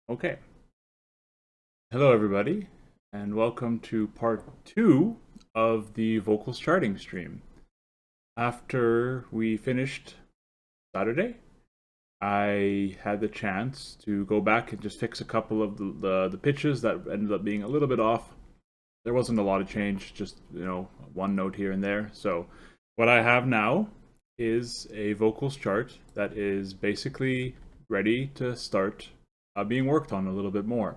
Okay. Hello, everybody, and welcome to part 2 of the vocals charting stream. After we finished Saturday, I had the chance to go back and just fix a couple of the pitches that ended up being a little bit off. There wasn't a lot of change, just, one note here and there. So what I have now is a vocals chart that is basically ready to start being worked on a little bit more.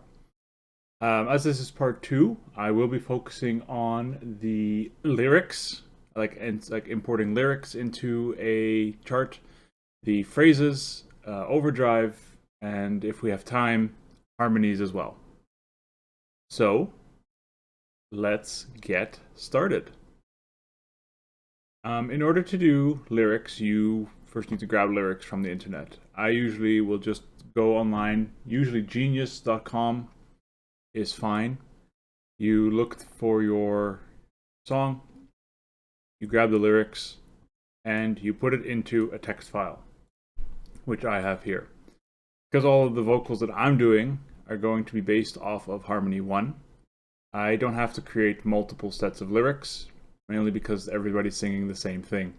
As this is part 2, I will be focusing on the lyrics, like importing lyrics into a chart, the phrases, overdrive, and if we have time, harmonies as well. So let's get started. In order to do lyrics, you first need to grab lyrics from the internet. I usually will just go online, usually genius.com is fine. You look for your song, you grab the lyrics, and you put it into a text file, which I have here. Because all of the vocals that I'm doing are going to be based off of Harmony 1, I don't have to create multiple sets of lyrics, mainly because everybody's singing the same thing.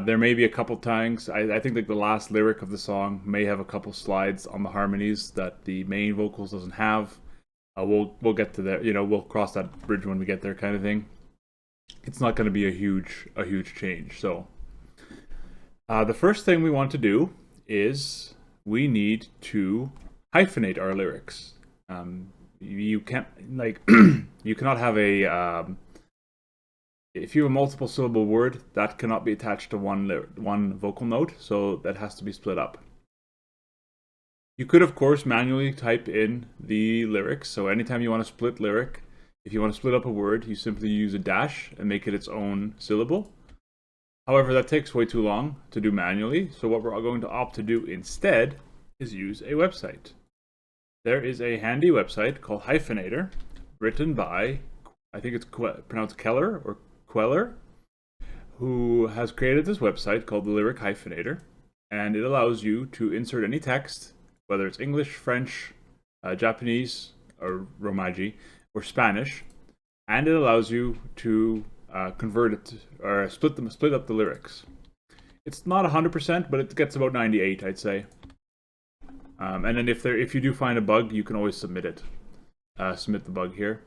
There may be a couple times, I think like the last lyric of the song may have a couple slides on the harmonies that the main vocals doesn't have. We'll get to that. We'll cross that bridge when we get there, kind of thing. It's not going to be a huge change. So the first thing we want to do is we need to hyphenate our lyrics. You can't you cannot have a if you have a multiple syllable word that cannot be attached to one vocal note, so that has to be split up. You could, of course, manually type in the lyrics. So anytime you want to split lyric, if you want to split up a word, you simply use a dash and make it its own syllable. However, that takes way too long to do manually. So what we're going to opt to do instead is use a website. There is a handy website called Hyphenator, written by, I think it's pronounced Keller or Queller, who has created this website called the Lyric Hyphenator. And it allows you to insert any text, whether it's English, French, Japanese, or Romaji, or Spanish, and it allows you to convert it or split up the lyrics. It's not 100%, but it gets about 98, I'd say. And then if you do find a bug, you can always submit it. Submit the bug here.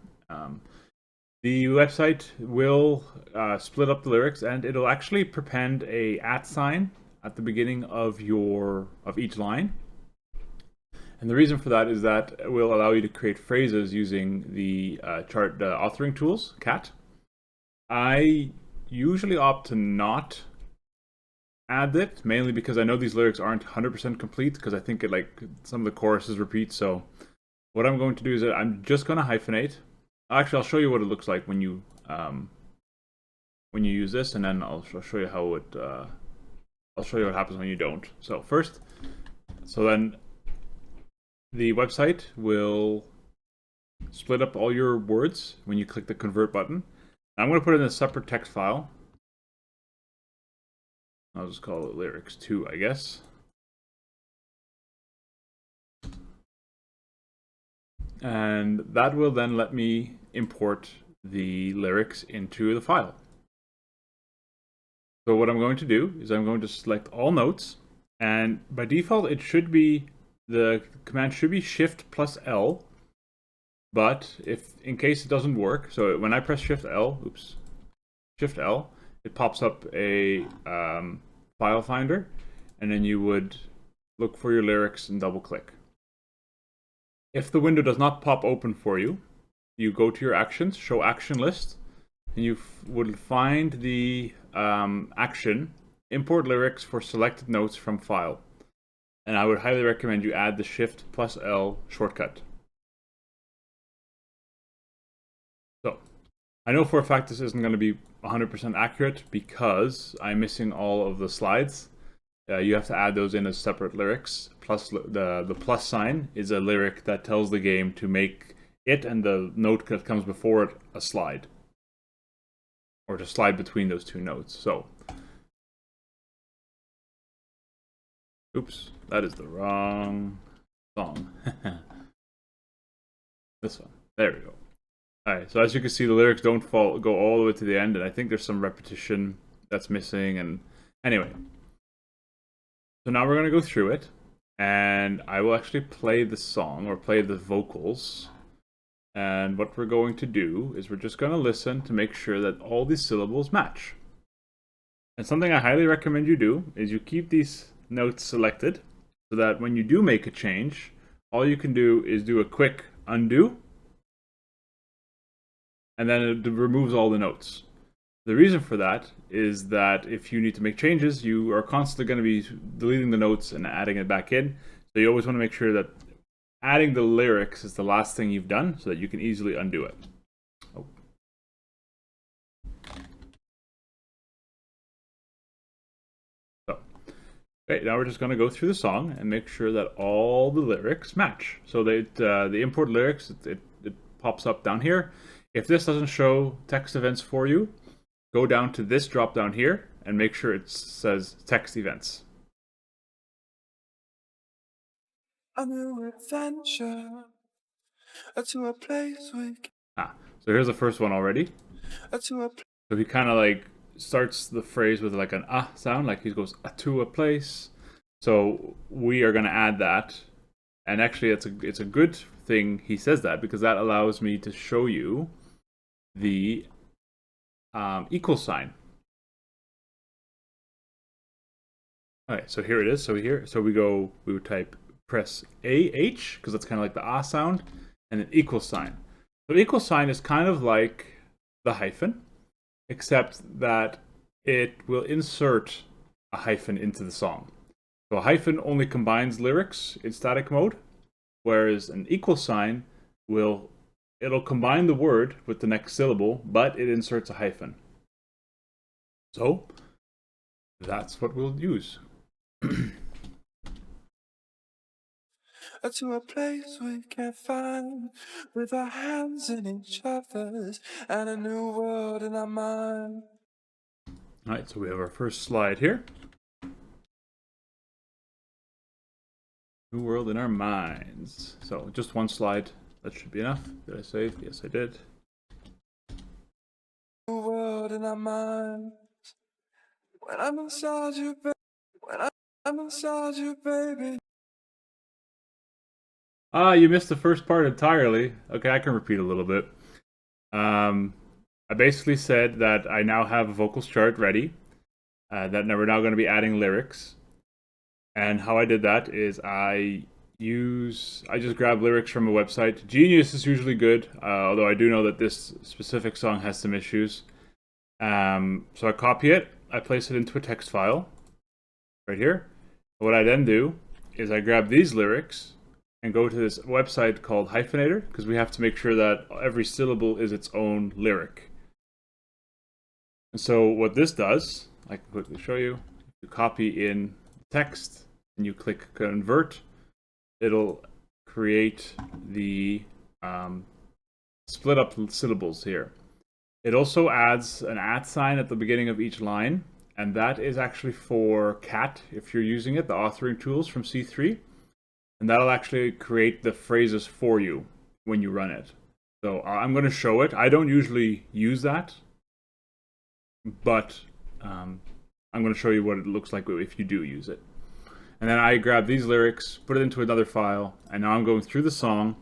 The website will split up the lyrics, and it'll actually prepend a @ sign at the beginning of each line. And the reason for that is that it will allow you to create phrases using the chart authoring tools, CAT. I usually opt to not add it, mainly because I know these lyrics aren't 100% complete, because I think some of the choruses repeat. So what I'm going to do is that I'm just going to hyphenate. Actually, I'll show you what it looks like when you use this, and then I'll show you how it. I'll show you what happens when you don't. So then the website will split up all your words when you click the convert button. I'm going to put it in a separate text file. I'll just call it lyrics 2, I guess. And that will then let me import the lyrics into the file. So what I'm going to do is I'm going to select all notes, and by default the command should be Shift plus L, but if in case it doesn't work, so when I press Shift L, it pops up a file finder, and then you would look for your lyrics and double click. If the window does not pop open for you, you go to your actions, show action list, and you would find the action, import lyrics for selected notes from file. And I would highly recommend you add the Shift plus L shortcut. So, I know for a fact this isn't going to be 100% accurate because I'm missing all of the slides. You have to add those in as separate lyrics. Plus, the plus sign is a lyric that tells the game to make it and the note that comes before it a slide, or to slide between those two notes. So, oops, that is the wrong song. This one. There we go. Alright, so as you can see, the lyrics don't go all the way to the end, and I think there's some repetition that's missing, and anyway. So now we're going to go through it, and I will actually play the song, or play the vocals. And what we're going to do is we're just going to listen to make sure that all these syllables match. And something I highly recommend you do is you keep these notes selected so that when you do make a change, all you can do is do a quick undo, and then it removes all the notes. The reason for that is that if you need to make changes, you are constantly going to be deleting the notes and adding it back in. So you always want to make sure that adding the lyrics is the last thing you've done so that you can easily undo it. Oh. So, okay, now we're just going to go through the song and make sure that all the lyrics match. So that the import lyrics, it pops up down here. If this doesn't show text events for you, go down to this drop down here and make sure it says text events. A new adventure to a place we can... so here's the first one already. So he kind of like starts the phrase with like an sound, like he goes to a place. So we are going to add that, and actually it's a good thing he says that, because that allows me to show you the equal sign. Alright, so here it is. So we would type press AH, because that's kind of like the sound, and an equal sign. So equal sign is kind of like the hyphen, except that it will insert a hyphen into the song. So a hyphen only combines lyrics in static mode, whereas an equal sign it'll combine the word with the next syllable, but it inserts a hyphen. So that's what we'll use. To a place we can find, with our hands in each other's, and a new world in our mind. Alright, so we have our first slide here. New world in our minds. So just one slide, that should be enough. Did I save? Yes, I did. New world in our minds. When I'm inside you, baby. When I'm inside you, baby. You missed the first part entirely. Okay, I can repeat a little bit. I basically said that I now have a vocals chart ready. That we're now going to be adding lyrics. And how I did that is I just grab lyrics from a website. Genius is usually good, although I do know that this specific song has some issues. So I copy it, I place it into a text file, right here. What I then do is I grab these lyrics and go to this website called Hyphenator, because we have to make sure that every syllable is its own lyric. And so what this does, I can quickly show you. You copy in text and you click convert, it'll create the split up syllables here. It also adds an @ sign at the beginning of each line, and that is actually for cat if you're using it, the authoring tools from C3, and that'll actually create the phrases for you when you run it. So I'm going to show it. I don't usually use that, but I'm going to show you what it looks like if you do use it. And then I grab these lyrics, put it into another file, and now I'm going through the song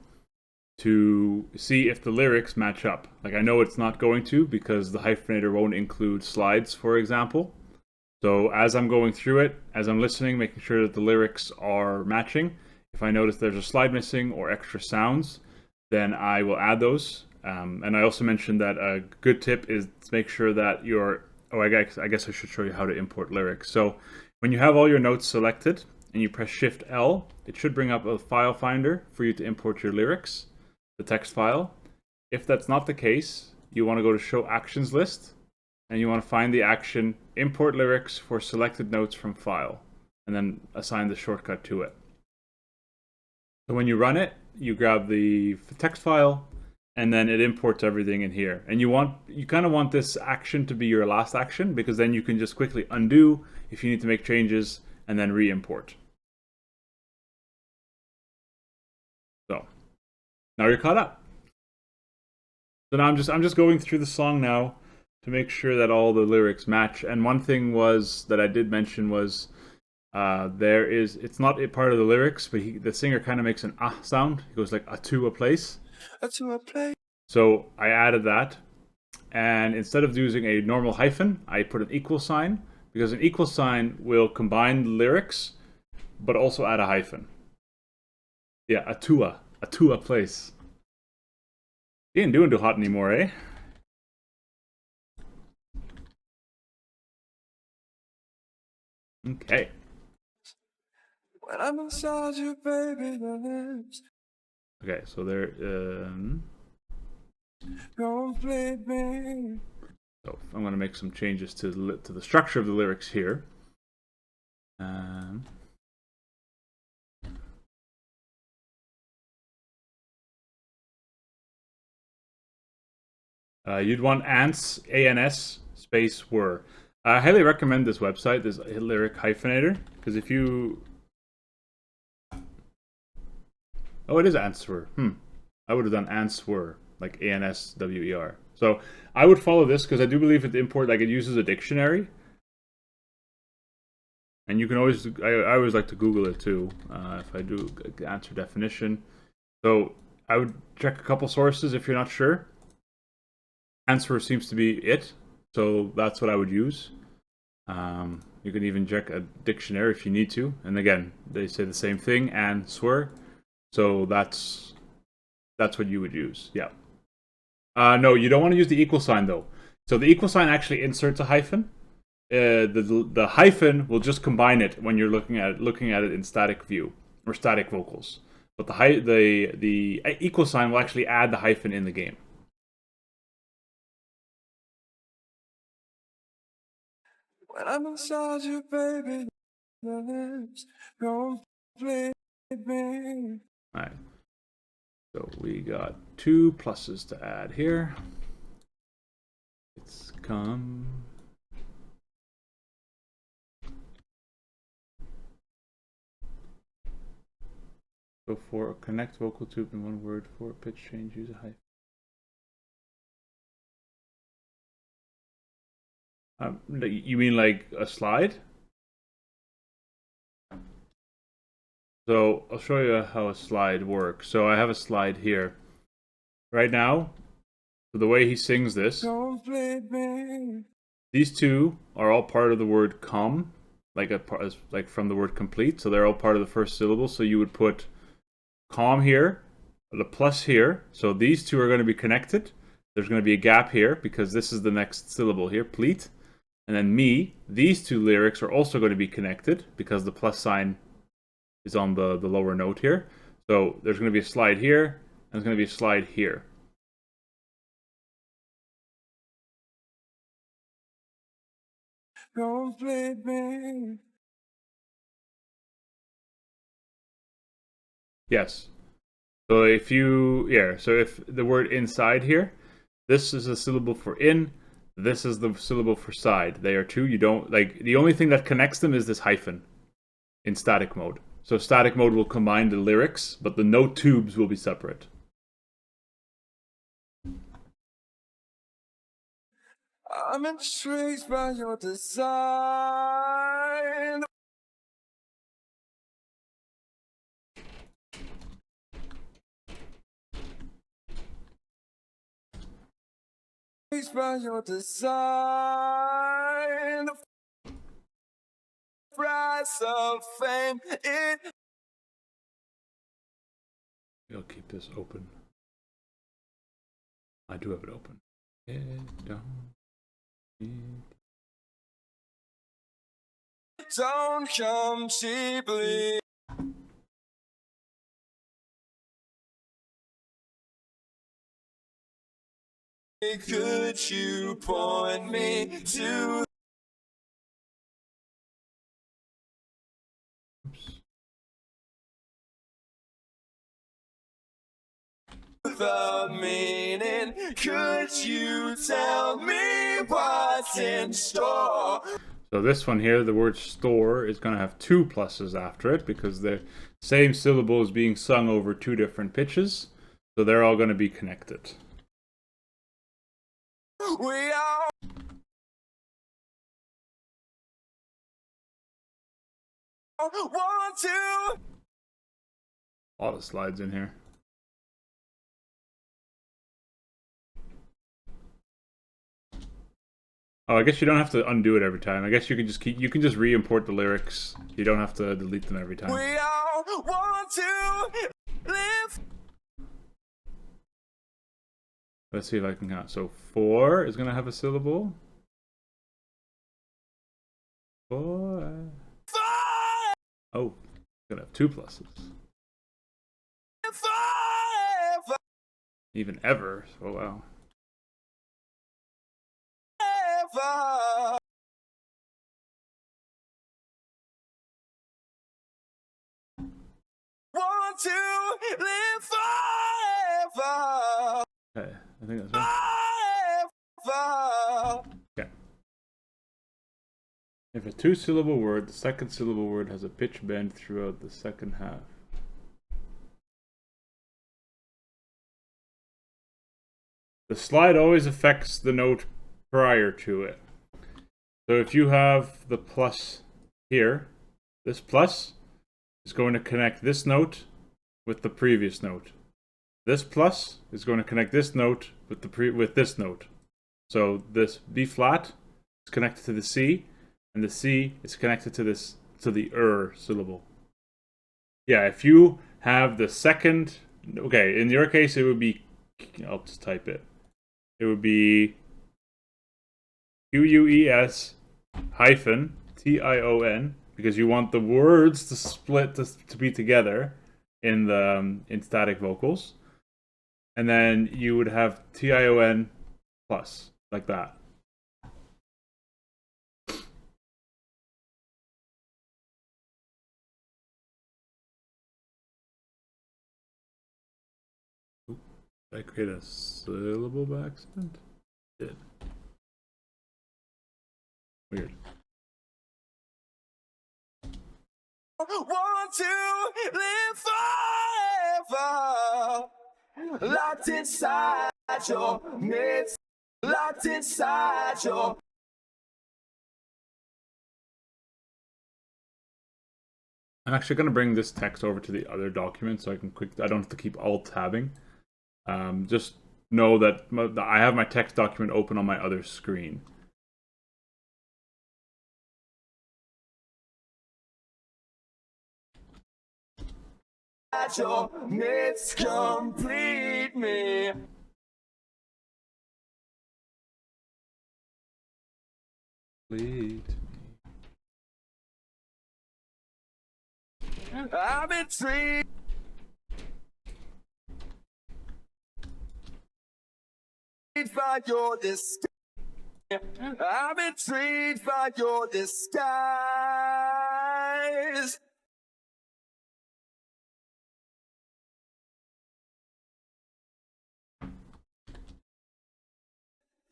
to see if the lyrics match up. Like, I know it's not going to, because the hyphenator won't include slides, for example. So as I'm going through it, as I'm listening, making sure that the lyrics are matching, if I notice there's a slide missing or extra sounds, then I will add those. And I also mentioned that a good tip is to make sure that I guess I should show you how to import lyrics. So when you have all your notes selected and you press Shift L, it should bring up a file finder for you to import your lyrics, the text file. If that's not the case, you want to go to Show Actions List, and you want to find the action Import Lyrics for selected notes from file, and then assign the shortcut to it. So when you run it, you grab the text file, and then it imports everything in here. And you kind of want this action to be your last action, because then you can just quickly undo if you need to make changes, and then re-import. So now you're caught up. So now I'm just going through the song now to make sure that all the lyrics match. And one thing was that I did mention was it's not a part of the lyrics, but the singer kind of makes an ah sound. He goes like a to a place. To a place. So I added that, and instead of using a normal hyphen, I put an equal sign because an equal sign will combine the lyrics, but also add a hyphen. Yeah, a to a place. He ain't doing too hot anymore, eh? Okay. When I'm inside you, baby, lips. Okay, so there. Complete me. So I'm going to make some changes to the structure of the lyrics here. You'd want ants, ANS, space were. I highly recommend this website, this lyric hyphenator, because if you... Oh, it is answer. I would have done answer, like ANSWER. So I would follow this because I do believe it it uses a dictionary. And you can always, I always like to Google it too, if I do answer definition. So I would check a couple sources if you're not sure. Answer seems to be it, so that's what I would use. You can even check a dictionary if you need to. And again, they say the same thing, and swear. So that's what you would use. Yeah. No, you don't want to use the equal sign though. So the equal sign actually inserts a hyphen. The hyphen will just combine it when you're looking at it in static view or static vocals. But the equal sign will actually add the hyphen in the game. When I'm inside you, baby, lips. Complete me. Alright. So we got 2 pluses to add here. It's come. So for connect vocal tube in one word, for pitch change, use a hyphen. You mean like a slide? So I'll show you how a slide works. So I have a slide here. Right now, so the way he sings this, these two are all part of the word come, like from the word complete. So they're all part of the first syllable. So you would put calm here, the plus here. So these two are going to be connected. There's going to be a gap here because this is the next syllable here, pleat. And then me, these two lyrics are also going to be connected because the plus sign is on the lower note here. So there's going to be a slide here, and there's going to be a slide here. Complete me. Yes. So if the word inside here, this is a syllable for in, this is the syllable for side. They are two. You don't like the only thing that connects them is this hyphen in static mode. So static mode will combine the lyrics, but the note tubes will be separate. I'm intrigued by your design. By your design, the price of fame. I'll keep this open. I do have it open. Don't come cheaply. Could you point me to the meaning? Could you tell me what's in store? So this one here, the word store, is going to have 2 pluses after it because the same syllable is being sung over 2 different pitches. So they're all going to be connected. We all want to. A lot of slides in here. Oh, I guess you don't have to undo it every time. I guess you can just re-import the lyrics. You don't have to delete them every time. We all want to live. Let's see if I can count. So 4 is gonna have a syllable. 4. Oh, it's gonna have 2 pluses. Even ever. Oh wow. Want to live forever. Okay, I think that's right. Forever. Okay. If a 2-syllable word, the second syllable word has a pitch bend throughout the second half. The slide always affects the note prior to it. So if you have the plus here, this plus is going to connect this note with the previous note. This plus is going to connect this note with this note. So this B flat is connected to the C, and the C is connected to the syllable. Yeah, if you have the second, okay, in your case it would be, I'll just type it. It would be QUES hyphen TION, because you want the words to split to be together in the in static vocals, and then you would have TION plus, like that. Did I create a syllable by accident? I did. Weird. Want to live forever. Locked inside your midst. Locked inside your. I'm actually going to bring this text over to the other document so I don't have to keep alt-tabbing. Just know that I have my text document open on my other screen. Your midst complete me. I'm intrigued by your disguise. I'm intrigued by your disguise.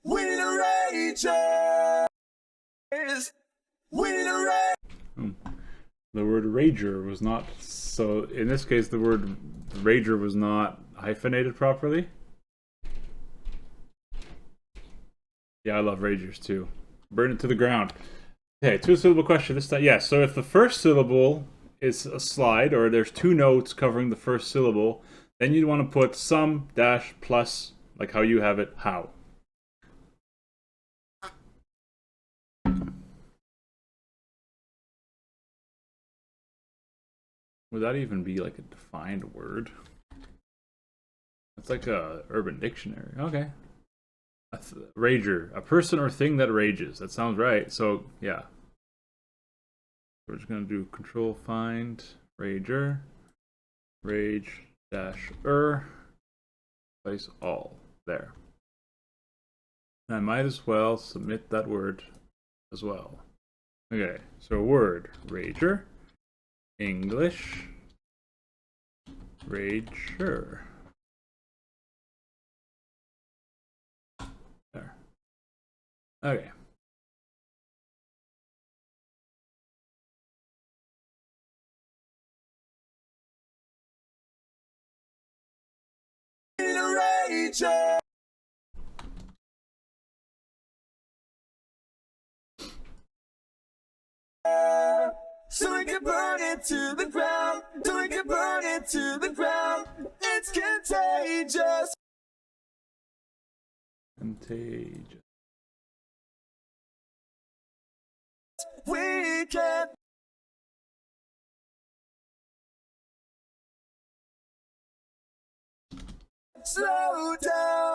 We the ragers. We the ragers. The word rager was not, so in this case the word rager was not hyphenated properly. Yeah, I love ragers too. Burn it to the ground. Okay, 2-syllable question this time. Yeah, so if the first syllable is a slide, or there's 2 notes covering the first syllable, then you'd want to put some dash plus, like how you have it, how. Would that even be like a defined word? It's like a Urban Dictionary. Okay. Rager, a person or thing that rages. That sounds right. So yeah, we're just gonna do control find rager, rage dash place all there. And I might as well submit that word as well. Okay, so word rager, English rager. There. Okay. We the ragers. it to the ground. So we can burn it to the ground. It's contagious. Contagious. We can. Slow down.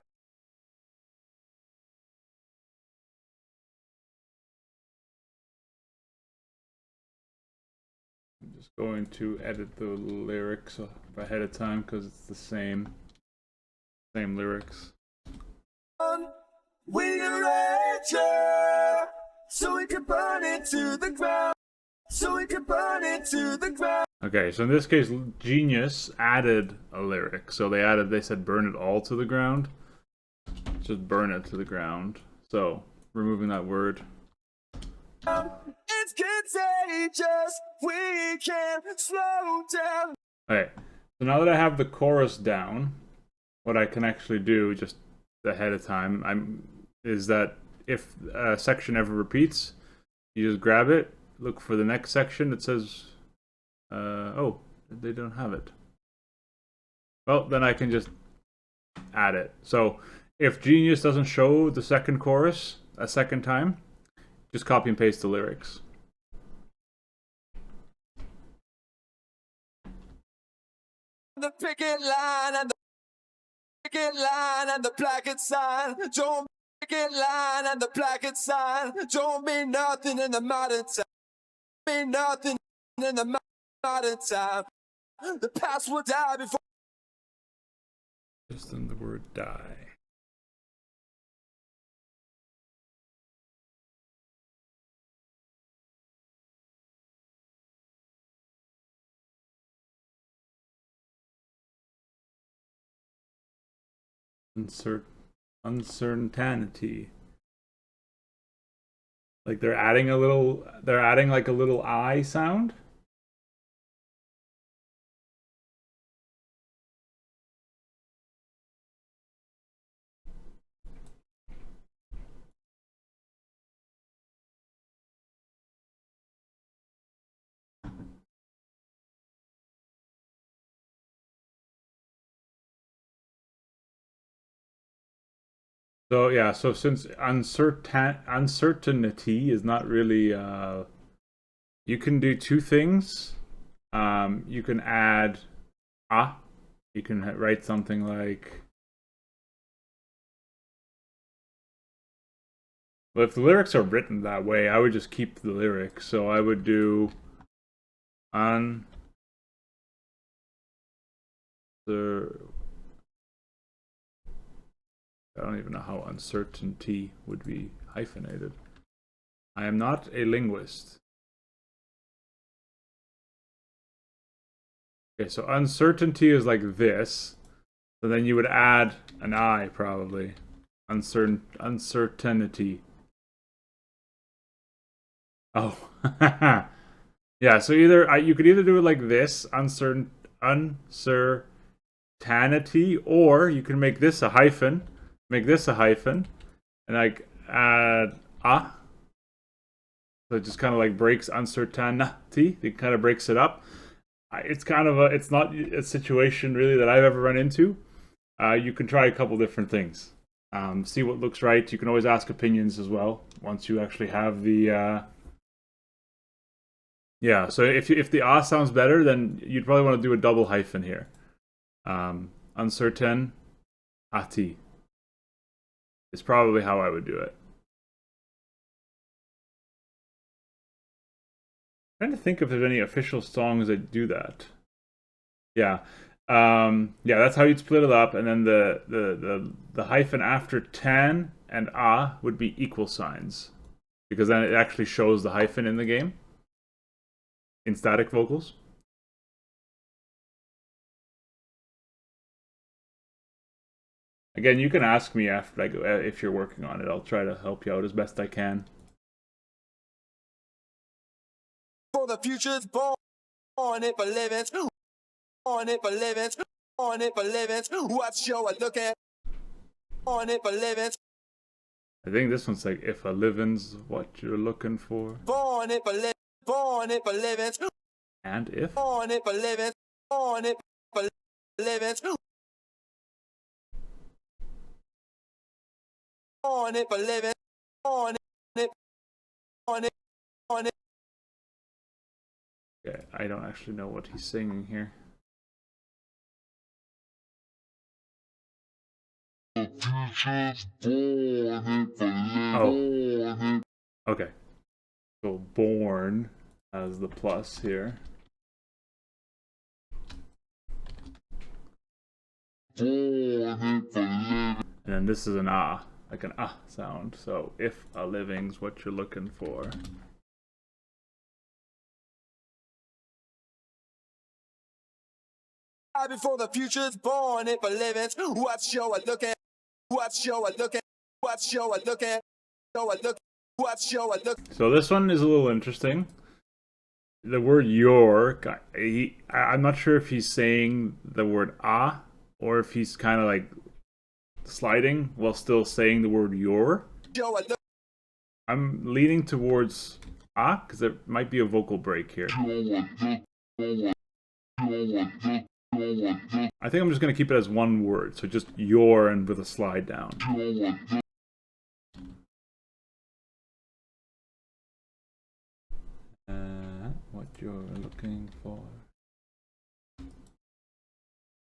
I'm just going to edit the lyrics ahead of time because it's the same lyrics. We arrange it so we can burn it to the ground. So we can burn it to the ground. Okay, so in this case, Genius added a lyric. So they said burn it all to the ground. Just burn it to the ground. So, removing that word. It's contagious. We can slow down. Okay, so now that I have the chorus down, what I can actually do just ahead of time is that if a section ever repeats, you just grab it, look for the next section that says, oh, they don't have it. Well, then I can just add it. So if Genius doesn't show the second chorus a second time, just copy and paste the lyrics. The picket line and the picket line and the placard sign. Don't picket line and the placard sign. Don't mean nothing in the modern time. Mean nothing in the modern time. The past will die before. Just in the word die. Uncertainty. Like they're adding like a little I sound. So yeah, so since uncertainty is not really, you can do two things. You can add you can write something like, but if the lyrics are written that way, I would just keep the lyrics. So I would do I don't even know how uncertainty would be hyphenated. I am not a linguist. Okay, so uncertainty is like this. So then you would add an I probably. Uncertainty. Oh. Yeah, so you could either do it like this, uncertainty, or you can make this a hyphen. Make this a hyphen, and like add so it just kind of like breaks uncertainty. It kind of breaks it up. It's kind of it's not a situation really that I've ever run into. You can try a couple different things. See what looks right. You can always ask opinions as well once you actually have the. Yeah, so if the sounds better, then you'd probably want to do a double hyphen here. Uncertainty. It's probably how I would do it. I'm trying to think if there's any official songs that do that. Yeah. Yeah, that's how you'd split it up, and then the hyphen after tan and would be equal signs. Because then it actually shows the hyphen in the game. In static vocals. Again, you can ask me after, like, if you're working on it. I'll try to help you out as best I can. For the future's born it for living, on it for living, on it for living. What show I look at? On it for living. I think this one's like, if a living's what you're looking for. Born it for living, born it for living. And if. On it for living. On it for living. On it for living. On it. On it. On it. Okay, I don't actually know what he's singing here. Oh. Okay. So born as the plus here. And then this is an ah, like an ah sound. So if a living's what you're looking for. Before the future's born, if a living, what show I look at? What show I look at? What show I look at? Show I look. What show I look. So this one is a little interesting. The word your, I'm not sure if he's saying the word ah, or if he's kind of like sliding while still saying the word your. Show I look. I'm leaning towards ah, because there might be a vocal break here. I think I'm just going to keep it as one word, so just your and with a slide down. What you're looking for.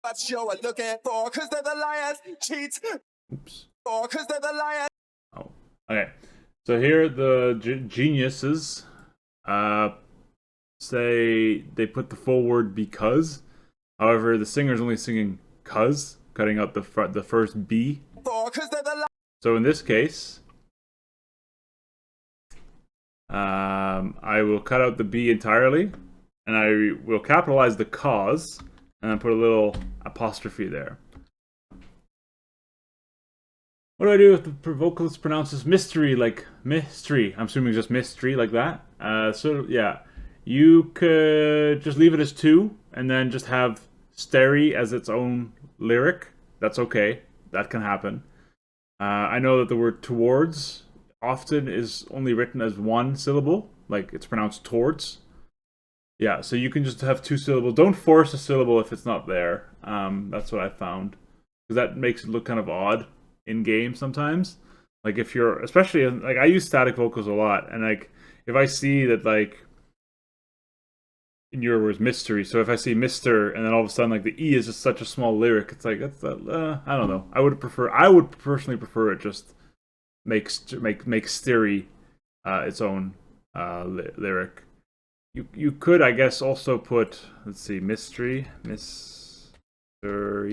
What show I looking for? Cause they're the liars, cheats. Oops. Or cause they're the liars. Oh, okay. So here the geniuses say they put the full word because. However, the singer's only singing cuz, cutting out the first B. So in this case, I will cut out the B entirely, and I will capitalize the cause, and then put a little apostrophe there. What do I do if the vocalist pronounces mystery like mystery? I'm assuming just mystery like that. So yeah, you could just leave it as 2, and then just have steri as its own lyric. That's okay. That can happen. I know that the word towards often is only written as 1 syllable, like it's pronounced towards. Yeah, so you can just have 2 syllables. Don't force a syllable if it's not there. That's what I found, because that makes it look kind of odd in game sometimes. Like if you're, especially like I use static vocals a lot, and like if I see that like in your words mystery, so if I see Mister and then all of a sudden like the E is just such a small lyric, it's like that's I don't know. I would personally prefer it just make Steri its own lyric. You could, I guess, also put, let's see, mystery, or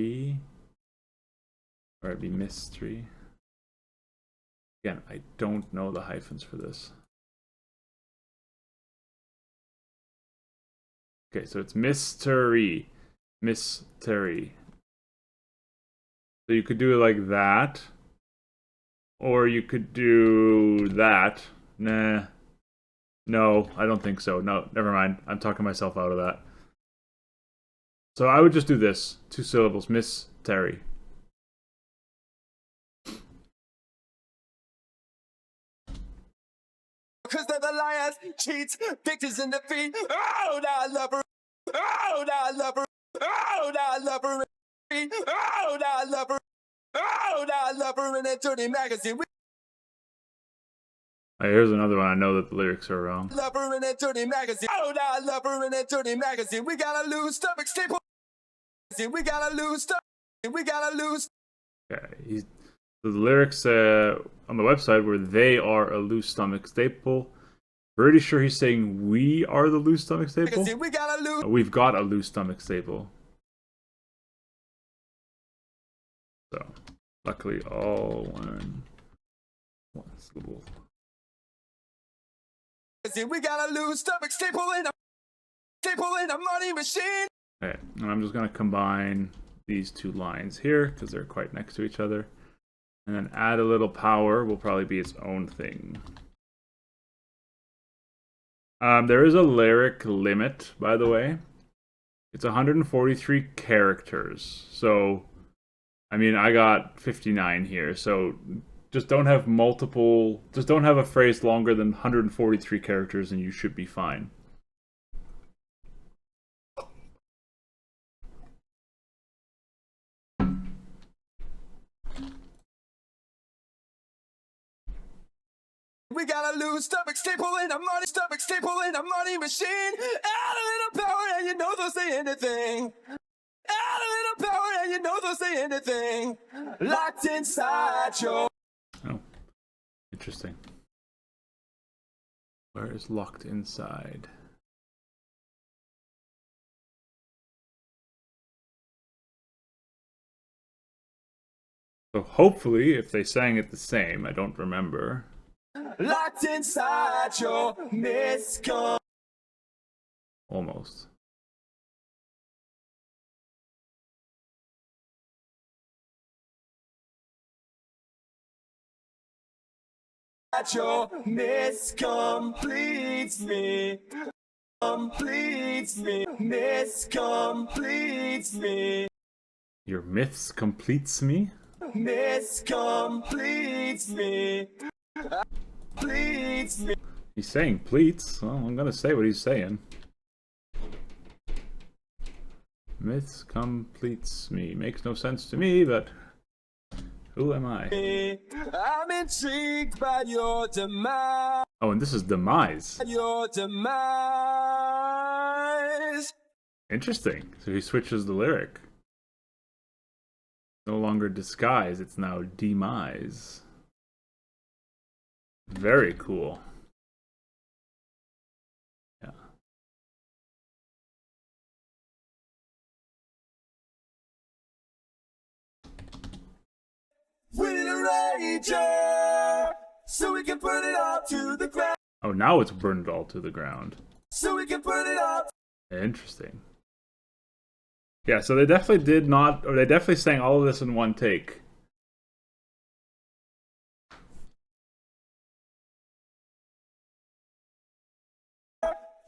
it'd be mystery. Again, I don't know the hyphens for this. Okay, so it's mystery. So you could do it like that. Or you could do that. Nah. No, I don't think so. No, never mind. I'm talking myself out of that. So I would just do this. 2 syllables. Miss Terry. Cause they're the liars, cheats, victims in defeat. Oh, I love her. Oh, I love her. Oh, I love her. Oh, I love her. Oh, I love her in that dirty magazine. Here's another one. I know that the lyrics are wrong. Love her in that dirty magazine. Oh, I love her in that dirty magazine. We gotta lose stomach staple. We gotta lose stomach. We gotta lose. Okay, the lyrics on the website where they are a loose stomach staple. Pretty sure he's saying we are the loose stomach staple. We gotta lose. We've got a loose stomach staple. So, luckily, all one syllable. We gotta lose stomach staple in a money machine. Okay, and I'm just gonna combine these 2 lines here because they're quite next to each other, and then add a little power will probably be its own thing. There is a lyric limit, by the way. It's 143 characters. So, I mean, I got 59 here. So, just don't have a phrase longer than 143 characters and you should be fine. We got a loose stomach staple in a money machine. Add a little power and you know they'll say anything. Add a little power and you know they'll say anything. Locked inside your... Oh, interesting. Where is locked inside? So hopefully, if they sang it the same, I don't remember. Locked inside your miscon. Almost. Your miss completes me. Completes me. Miss completes me. Your myths completes me? Miss completes me. Completes me. He's saying pleats. Well, I'm gonna say what he's saying. Myths completes me. Makes no sense to me, but who am I? I'm intrigued by your demise. Oh, and this is demise. Your demise. Interesting. So he switches the lyric. No longer disguise, it's now demise. Very cool. Yeah. We need a rager, so we can put it all to the ground. Oh, now it's burned all to the ground. So we can put it all. Interesting. Yeah, so they definitely did not, or they definitely sang all of this in one take.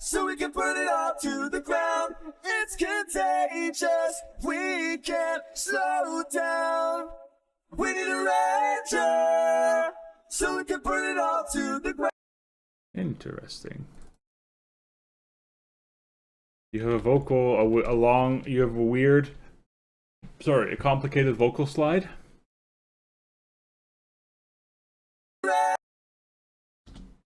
So we can put it all to the ground. It's contagious. We can't slow down. We need a ranger, so we can put it all to the ground. Interesting. You have a vocal, you have a complicated vocal slide.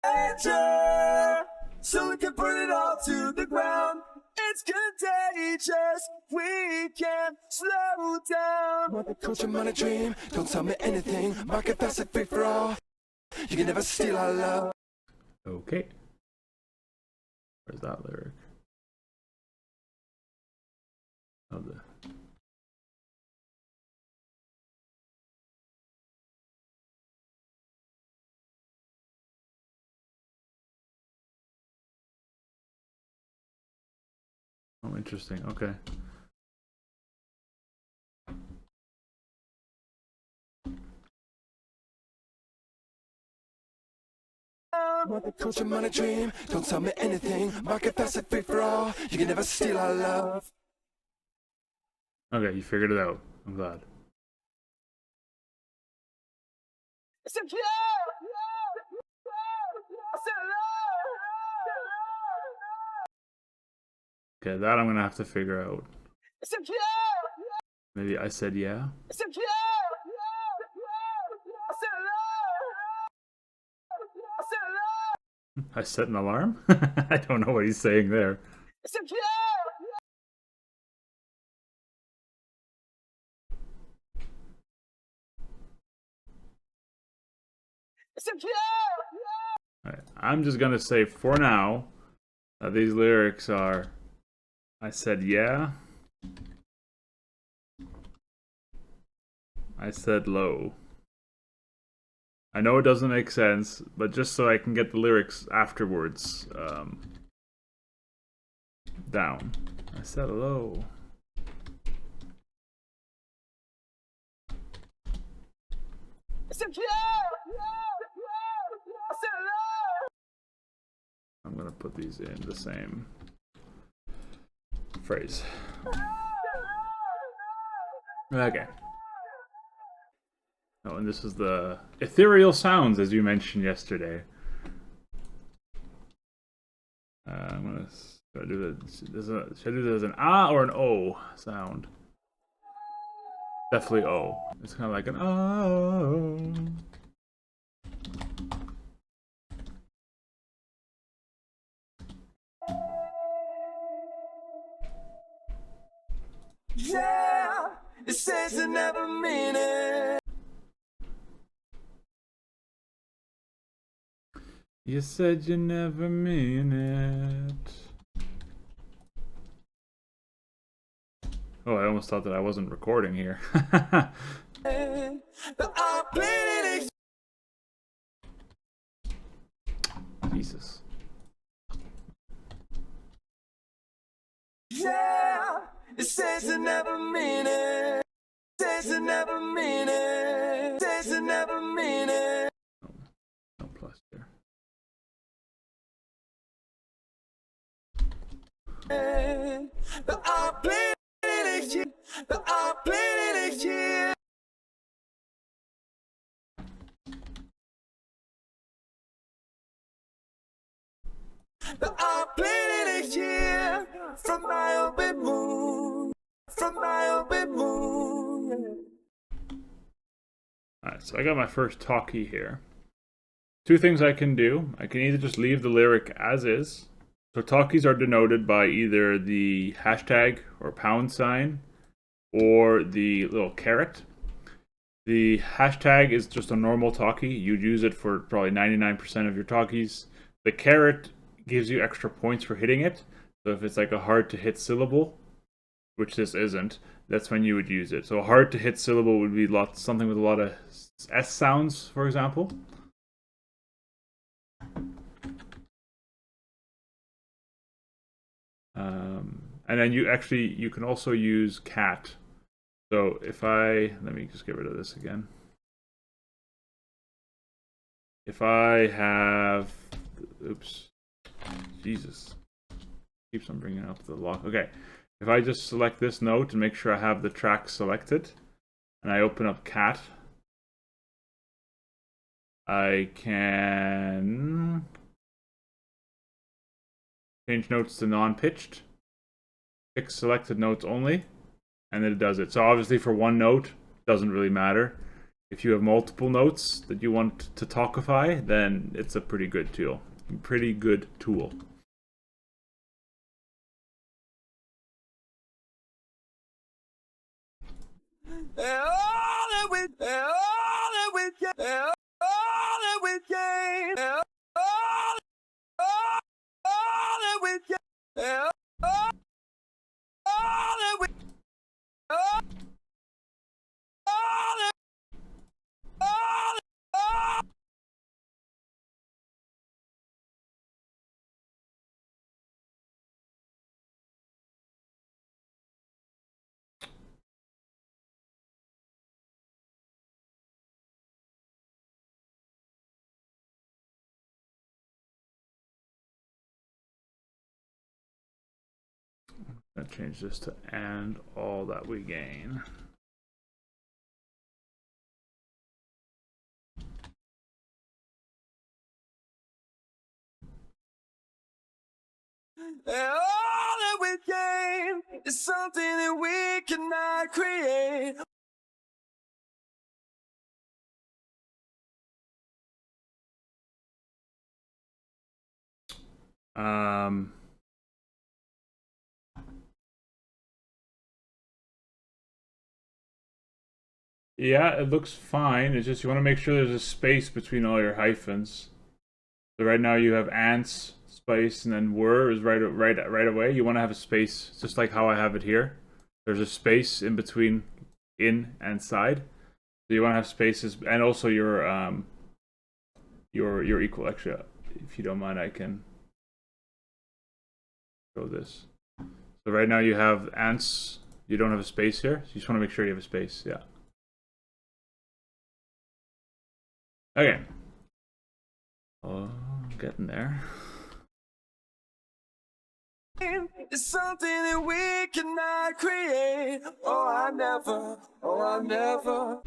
Ranger, so we can put it all to the ground. It's contagious. We can't slow down. Want the culture, money, dream. Don't tell me anything. Market fast and free for all. You can never steal our love. Okay. Where's that lyric? Oh, oh, interesting. Okay. Want the culture, money, dream. Don't tell me anything. Market fast and free for all. You can never steal our love. Okay, you figured it out. I'm glad. Okay, that I'm gonna have to figure out. Maybe I said yeah? I set an alarm? I don't know what he's saying there. Alright, I'm just gonna say for now that these lyrics are I said yeah. I said low. I know it doesn't make sense, but just so I can get the lyrics afterwards down. I said low. I'm gonna put these in the same phrase. Okay. Oh, and this is the ethereal sounds, as you mentioned yesterday. I'm gonna should I do this as an ah or an o sound? Definitely o. It's kind of like an oh. said you never mean it. You said you never mean it. Oh, I almost thought that I wasn't recording here. Jesus. Yeah, it says you never mean it. Says you never mean it. Says you never mean it. No plus here. But I played it again. But I played it again. But I played it again. From my open moon. From my open moon. Alright, so I got my first talkie here. Two things I can do. I can either just leave the lyric as is. So talkies are denoted by either the hashtag or pound sign or the little caret. The hashtag is just a normal talkie. You'd use it for probably 99% of your talkies. The caret gives you extra points for hitting it. So if it's like a hard to hit syllable, which this isn't, that's when you would use it. So a hard to hit syllable would be something with a lot of S sounds, for example. And then you can also use cat. So if let me just get rid of this again. If I have, oops, Jesus, keeps on bringing up the lock. Okay, if I just select this note and make sure I have the track selected, and I open up cat, I can change notes to non-pitched, pick selected notes only, and then it does it. So obviously for one note, doesn't really matter. If you have multiple notes that you want to talkify, then it's a pretty good tool. I'm gonna change this to and all that we gain. And all that we gain is something that we cannot create. Yeah, it looks fine. It's just you want to make sure there's a space between all your hyphens. So right now you have ants, space, and then were is right away. You want to have a space, just like how I have it here. There's a space in between in and side. So you want to have spaces, and also your equal. Actually, if you don't mind, I can show this. So right now you have ants. You don't have a space here. So you just want to make sure you have a space. Yeah. Okay. Oh, getting there. It's something that we cannot create. Oh, I never. Oh, I never.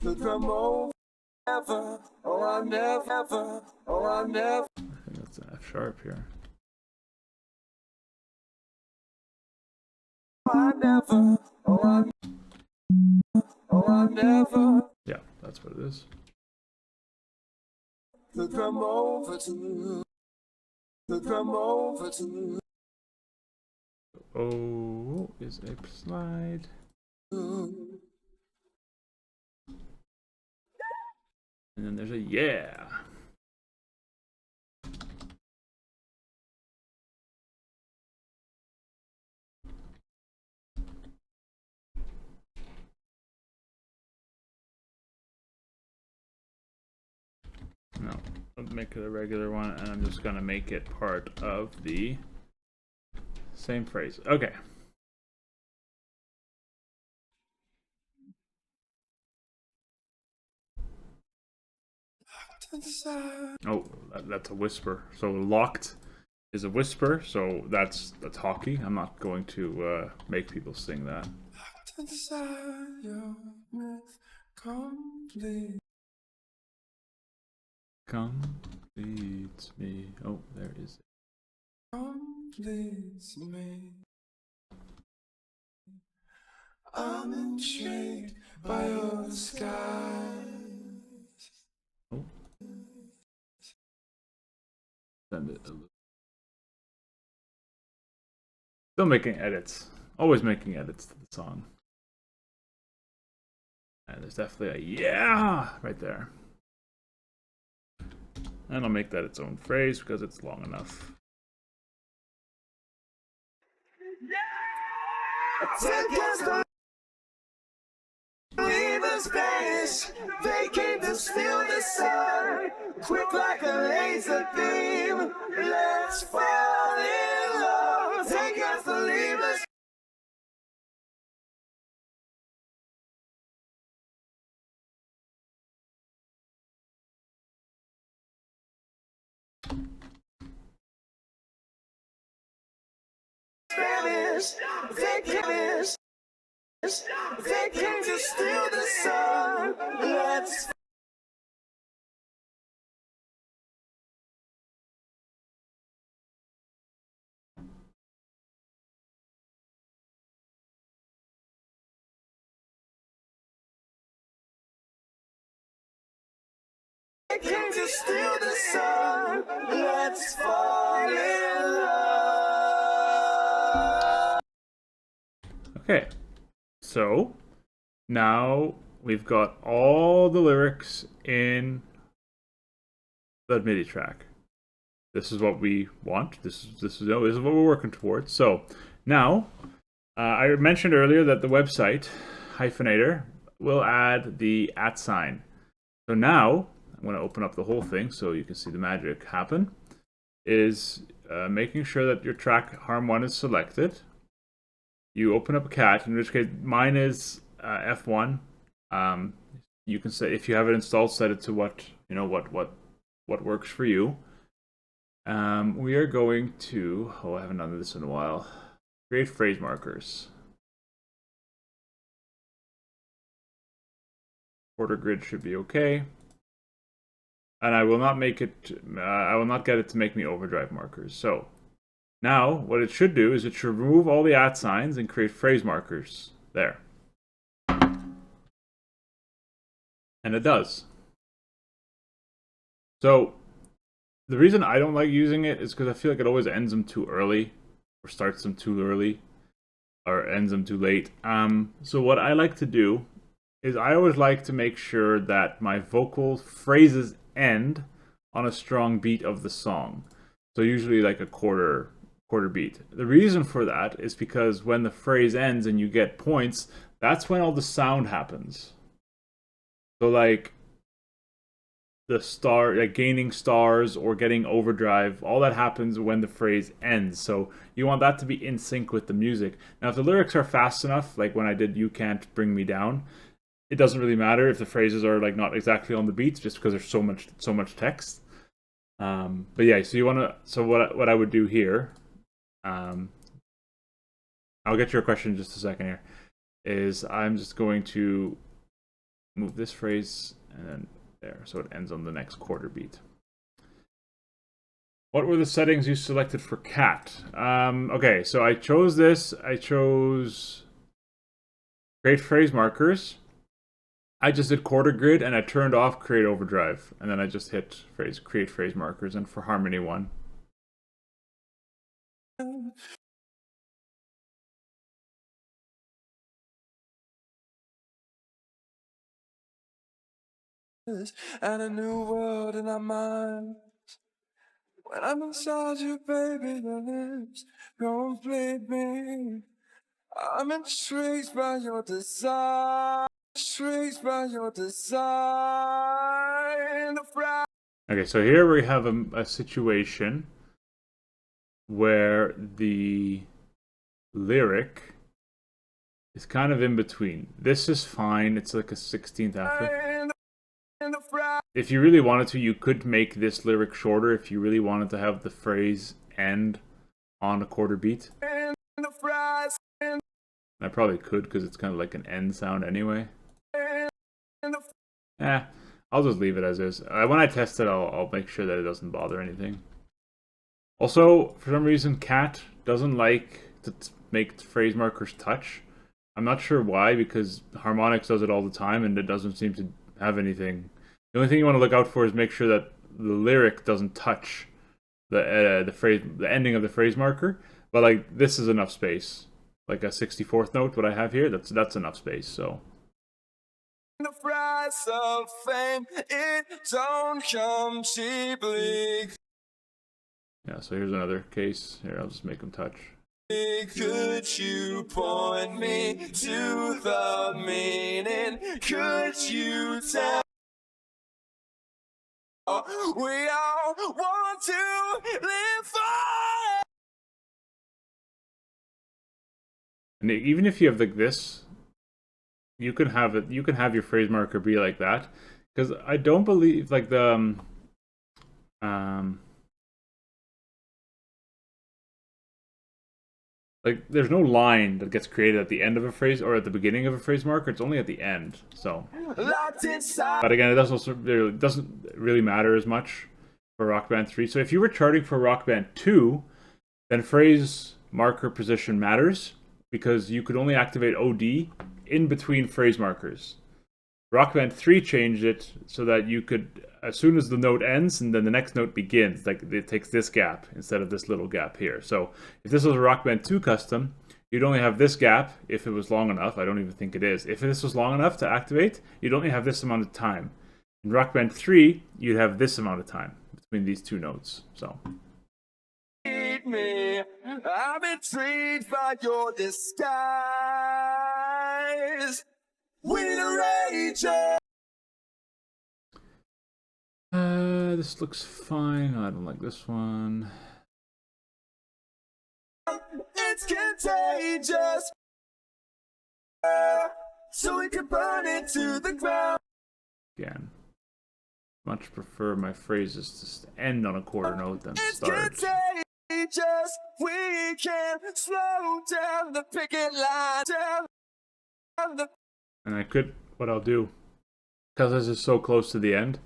The drum roll. Never. Oh, I never. Oh, I never. I think that's an F sharp here. I never. Oh, I never. Yeah, that's what it is. come over to. Come over to. Oh, is a slide. And then there's a yeah. No, I'll make it a regular one, and I'm just gonna make it part of the same phrase. Okay. Oh, that's a whisper. So locked is a whisper, so that's hockey. I'm not going to make people sing that. Completes me. Oh, there it is. Completes me. I'm intrigued by all the skies. Oh. Send it a little. Still making edits. Always making edits to the song. And there's definitely a yeah right there. And I'll make that its own phrase because it's long enough. Leave the space, vacate to steal the sun. Quick like a laser beam, let's fall in love. Take us to leave us. Spanish, they came to steal the sun. Let's they came to steal the sun. Let's fall in love. Okay, so now we've got all the lyrics in the MIDI track. This is what we want. This is what we're working towards. So now, I mentioned earlier that the website hyphenator will add the @ sign. So now I'm going to open up the whole thing so you can see the magic happen. Is making sure that your track harm1 is selected. You open up a cat, in which case mine is F1. You can say, if you have it installed, set it to what works for you. We are going to, I haven't done this in a while, create phrase markers. Quarter grid should be okay. And I will not make it, I will not get it to make me overdrive markers. So now what it should do is it should remove all the @ signs and create phrase markers there. And it does. So the reason I don't like using it is because I feel like it always ends them too early, or starts them too early, or ends them too late. So what I like to do is I always like to make sure that my vocal phrases end on a strong beat of the song. So usually like a quarter beat. The reason for that is because when the phrase ends and you get points, that's when all the sound happens. So like gaining stars or getting overdrive, all that happens when the phrase ends. So you want that to be in sync with the music. Now if the lyrics are fast enough, like when I did "You Can't Bring Me Down," it doesn't really matter if the phrases are like not exactly on the beats, just because there's so much text. But yeah, so you want to. So what I would do here, I'll get your question in just a second here. Is I'm just going to move this phrase and then there, so it ends on the next quarter beat. What were the settings you selected for cat? Okay, so I chose this. I chose create phrase markers. I just did quarter grid and I turned off create overdrive, and then I just hit create phrase markers, and for harmony 1. And a new world in our minds. When I'm inside you, baby, your lips complete me. I'm intrigued by your desire. Intrigued by your design. Okay, so here we have a situation where the lyric is kind of in between. This is fine. It's like a 16th after. If you really wanted to, you could make this lyric shorter if you really wanted to have the phrase end on a quarter beat. I probably could because it's kind of like an end sound anyway. I'll just leave it as is. When I test it, I'll make sure that it doesn't bother anything. Also, for some reason, Cat doesn't like to make phrase markers touch. I'm not sure why, because Harmonix does it all the time and it doesn't seem to have anything. The only thing you want to look out for is make sure that the lyric doesn't touch the phrase, the ending of the phrase marker. But like this is enough space, like a 64th note. What I have here, that's enough space. So. The price of fame, it don't come cheaply. Yeah. So here's another case. Here, I'll just make them touch. Could you point me to the meaning? Could you tell? We all want to live for. And even if you have like this, you can have it. You can have your phrase marker be like that, because I don't believe like the like there's no line that gets created at the end of a phrase or at the beginning of a phrase marker. It's only at the end. So, but again, it doesn't really matter as much for Rock Band 3. So if you were charting for Rock Band 2, then phrase marker position matters because you could only activate OD in between phrase markers. Rock Band 3 changed it so that you could, as soon as the note ends and then the next note begins, like it takes this gap instead of this little gap here. So if this was a Rock Band 2 custom, you'd only have this gap if it was long enough. I don't even think it is. If this was long enough to activate, you'd only have this amount of time. In Rock Band 3, you'd have this amount of time between these two notes. So. Me, I'm intrigued by your disguise. We the rager. This looks fine. I don't like this one. It's contagious. So we can burn it to the ground. Again, much prefer my phrases to end on a quarter note than start. It's contagious. We can slow down the picket line. And I could, what I'll do, because this is so close to the end,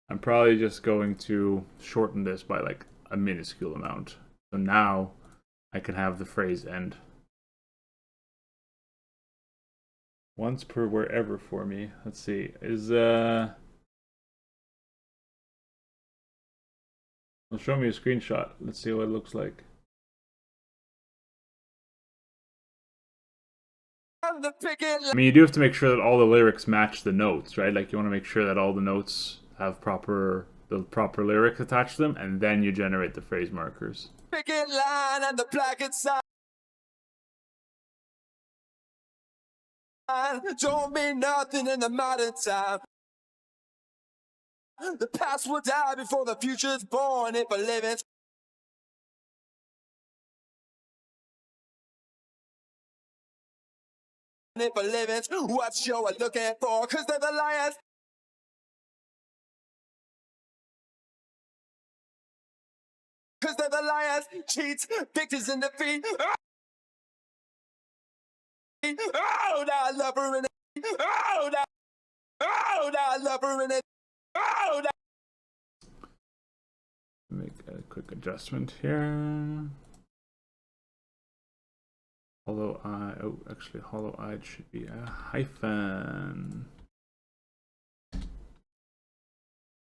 I'm probably just going to shorten this by like a minuscule amount. So now I can have the phrase end. Once per wherever for me. Let's see. Well, show me a screenshot. Let's see what it looks like. I mean, you do have to make sure that all the lyrics match the notes, right? Like, you want to make sure that all the notes have the proper lyrics attached to them, and then you generate the phrase markers. Picket line and the placket sign don't mean nothing in the modern time. The past will die before the future's born if I live it. If I live it, what show I looking for? Cause they're the liars. Cause they're the liars, cheats, victims in defeat. Oh, I love her in it. Oh, I love her in it. Oh, Make a quick adjustment here. Hollow eye. Oh, actually, hollow eyed should be a hyphen.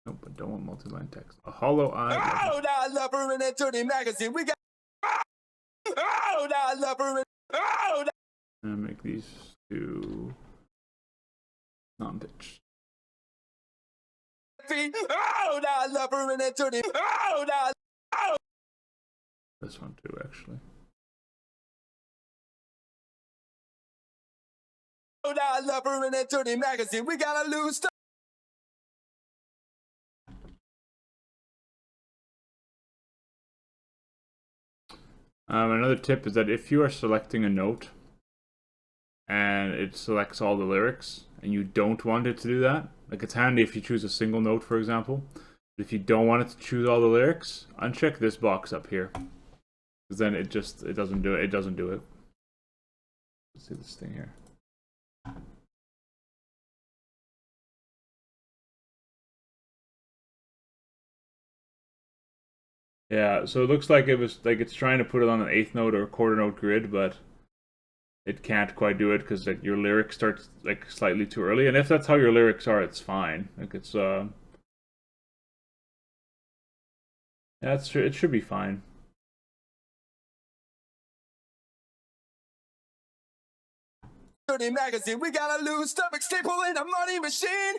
Nope, I don't want multi-line text. A hollow eye. Oh, now I love her in that dirty magazine. We got. Oh, now I love her in. Oh, now. And make these two non-pitch. Oh, now I love her in that dirty. Oh, now. Oh. This one too, actually. Oh, now I love her in that dirty magazine. We gotta lose. Another tip is that if you are selecting a note and it selects all the lyrics and you don't want it to do that, like it's handy if you choose a single note, for example. But if you don't want it to choose all the lyrics, uncheck this box up here, because then it doesn't do it. It doesn't do it. Let's see this thing here. Yeah, so it looks like it was like it's trying to put it on an eighth note or a quarter note grid, but it can't quite do it because like your lyric starts like slightly too early. And if that's how your lyrics are, it's fine. Like it's yeah, that's true. It should be fine. Dirty magazine. We gotta lose. Stomach staple in a money machine.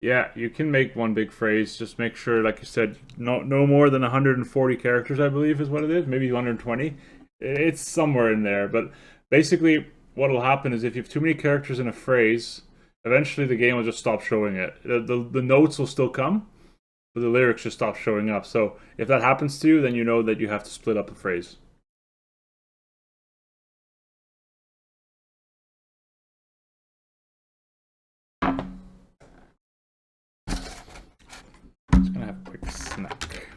Yeah, you can make one big phrase. Just make sure, like you said, no more than 140 characters, I believe is what it is. Maybe 120. It's somewhere in there. But basically, what will happen is if you have too many characters in a phrase, eventually the game will just stop showing it. The notes will still come, but the lyrics just stop showing up. So if that happens to you, then you know that you have to split up a phrase. Just gonna have a quick snack.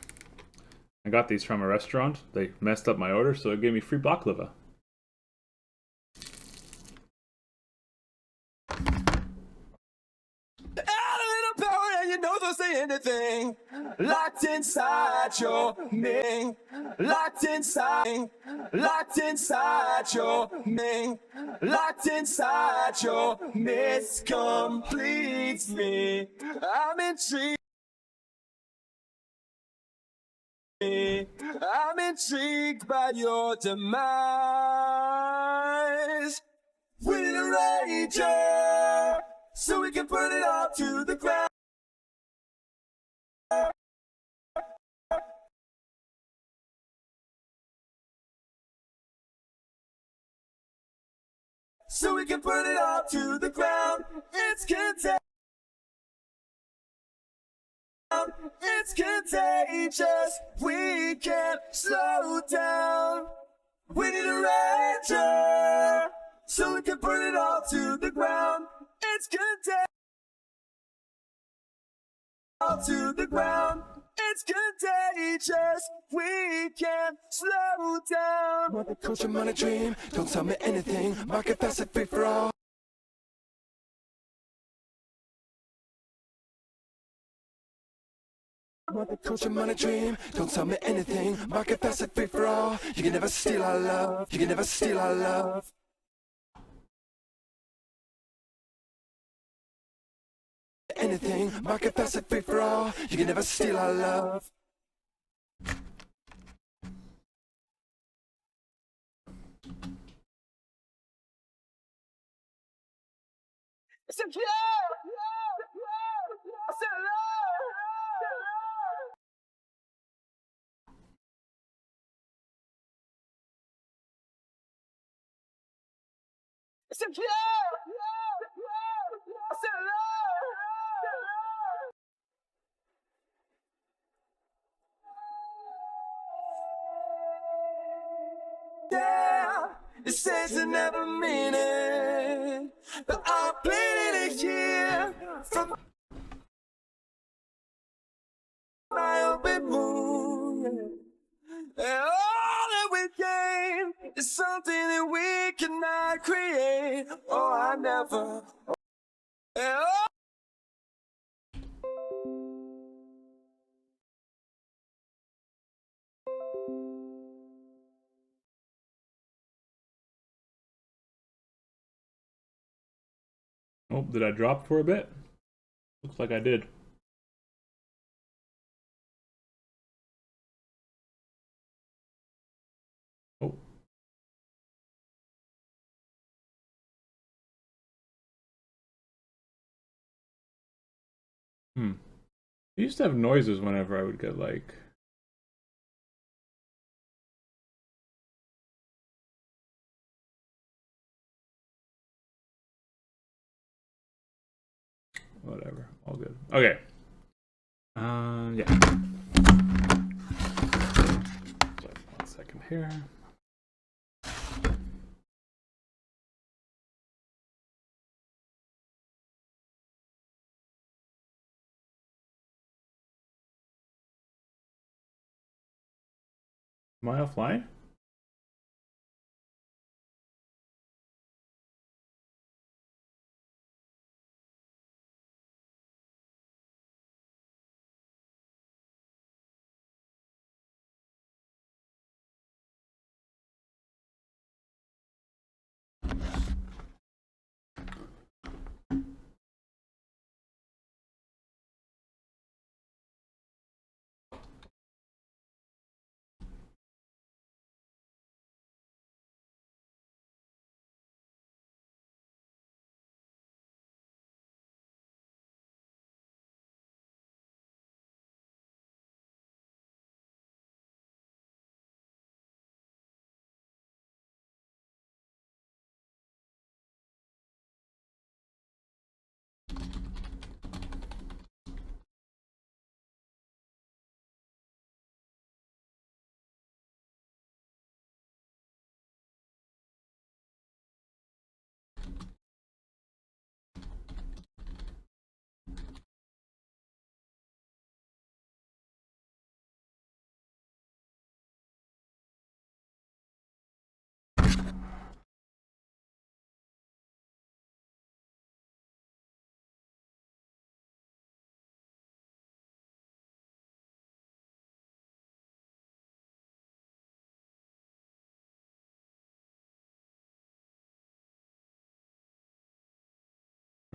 I got these from a restaurant. They messed up my order, so it gave me free baklava. Add a little power and you know they'll say anything. Locked inside your Ming. Locked inside your Ming. Locked inside your miss completes me. I'm intrigued. I'm intrigued by your demise. We need a rager so we can put it all to the ground. So we can put it all to the ground. It's contagious. It's contagious. We can't slow down. We need a ranger so we can put it all to the ground. It's contagious. All to the ground. It's contagious. We can't slow down. Want the culture, money, dream. Don't tell me anything. Market fast and free for all. Want the culture, money, dream. Don't tell me anything. Market fast and free for all. You can never steal our love. You can never steal our love. Anything, market fast and free for all. You can never steal our love. It's a love. It's a love. It's a love. It's a love. Yeah, it says I never mean it, but I'm bleeding it here from my open moon. And all that we gain is something that we cannot create. Oh, I never. And oh, Oh, did I drop for a bit? Looks like I did. Oh. Hmm. I used to have noises whenever I would get like... Whatever. All good. Okay. Yeah. Sorry, 1 second here. Am I offline?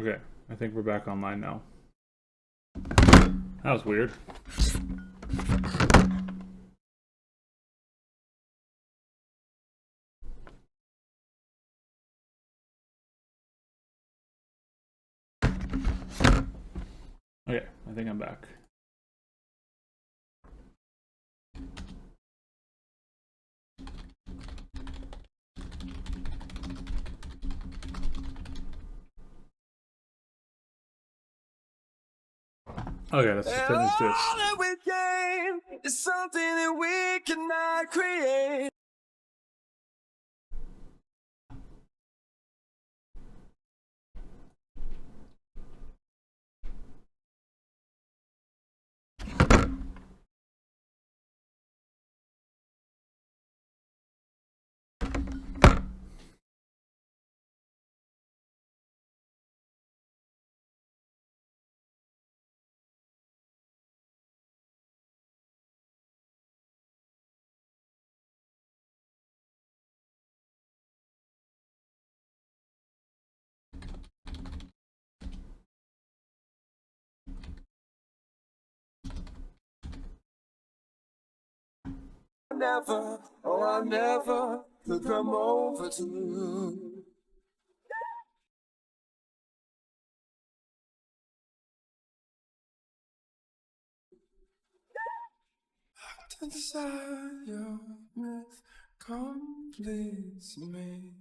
Okay, I think we're back online now. That was weird. Okay, I think I'm back. Okay, let's just finish this. All that we gain is something that we cannot create. Never, oh, I never could come over to you. Desire myth completes me.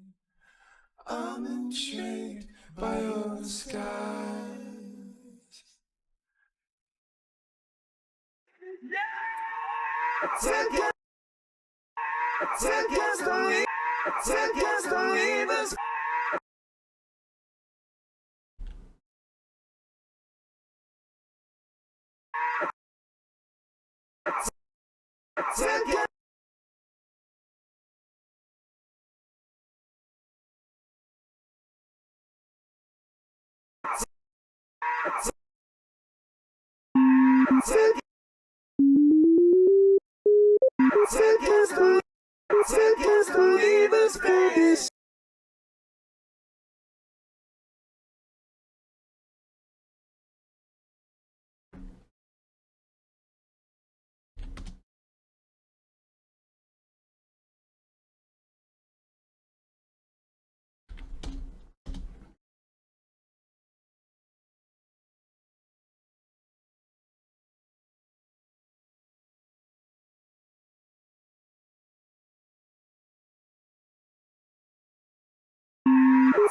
I'm intrigued by your skies. Take it, take it, leave us. Take it. Take us, leave us, space.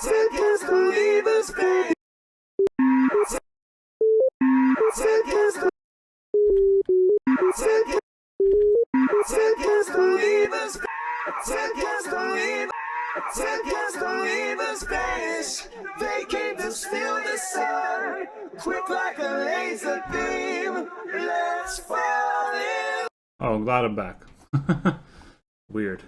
Tickets to leave the space. Tickets to leave the space. Tickets to leave. Tickets to leave the space. They came to steal the sun. Quick like a laser beam. Let's fall in. Oh, I'm glad I'm back. Weird.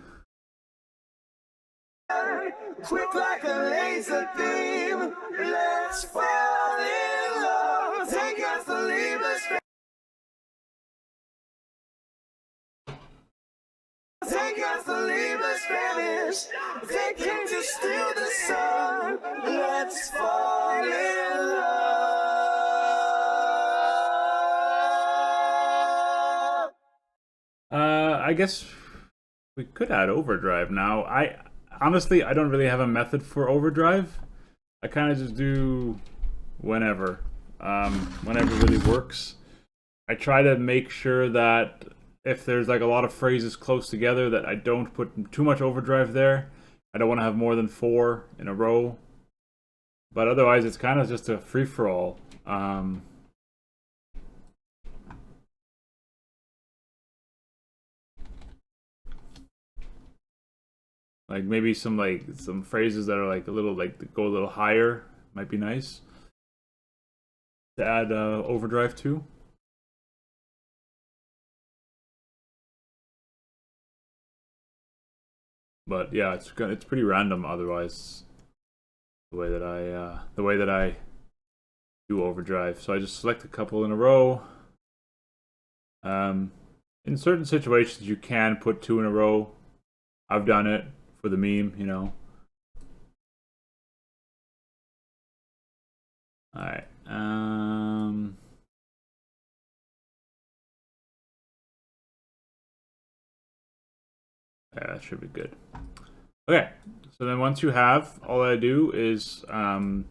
Quick like a laser beam. Let's fall in love. Take us to leave the space. Take us to leave the Spanish. They came to steal the sun. Let's fall in love. I guess we could add overdrive now. Honestly, I don't really have a method for overdrive. I kind of just do whenever really works. I try to make sure that if there's like a lot of phrases close together that I don't put too much overdrive there. I don't want to have more than 4 in a row. But otherwise, it's kind of just a free-for-all. Like maybe some phrases that are like a little go a little higher might be nice to add overdrive to. But yeah, it's pretty random otherwise. The way that I do overdrive. So I just select a couple in a row. In certain situations, you can put 2 in a row. I've done it for the meme, you know. All right. Yeah, that should be good. Okay, so then once you have, all I do is kind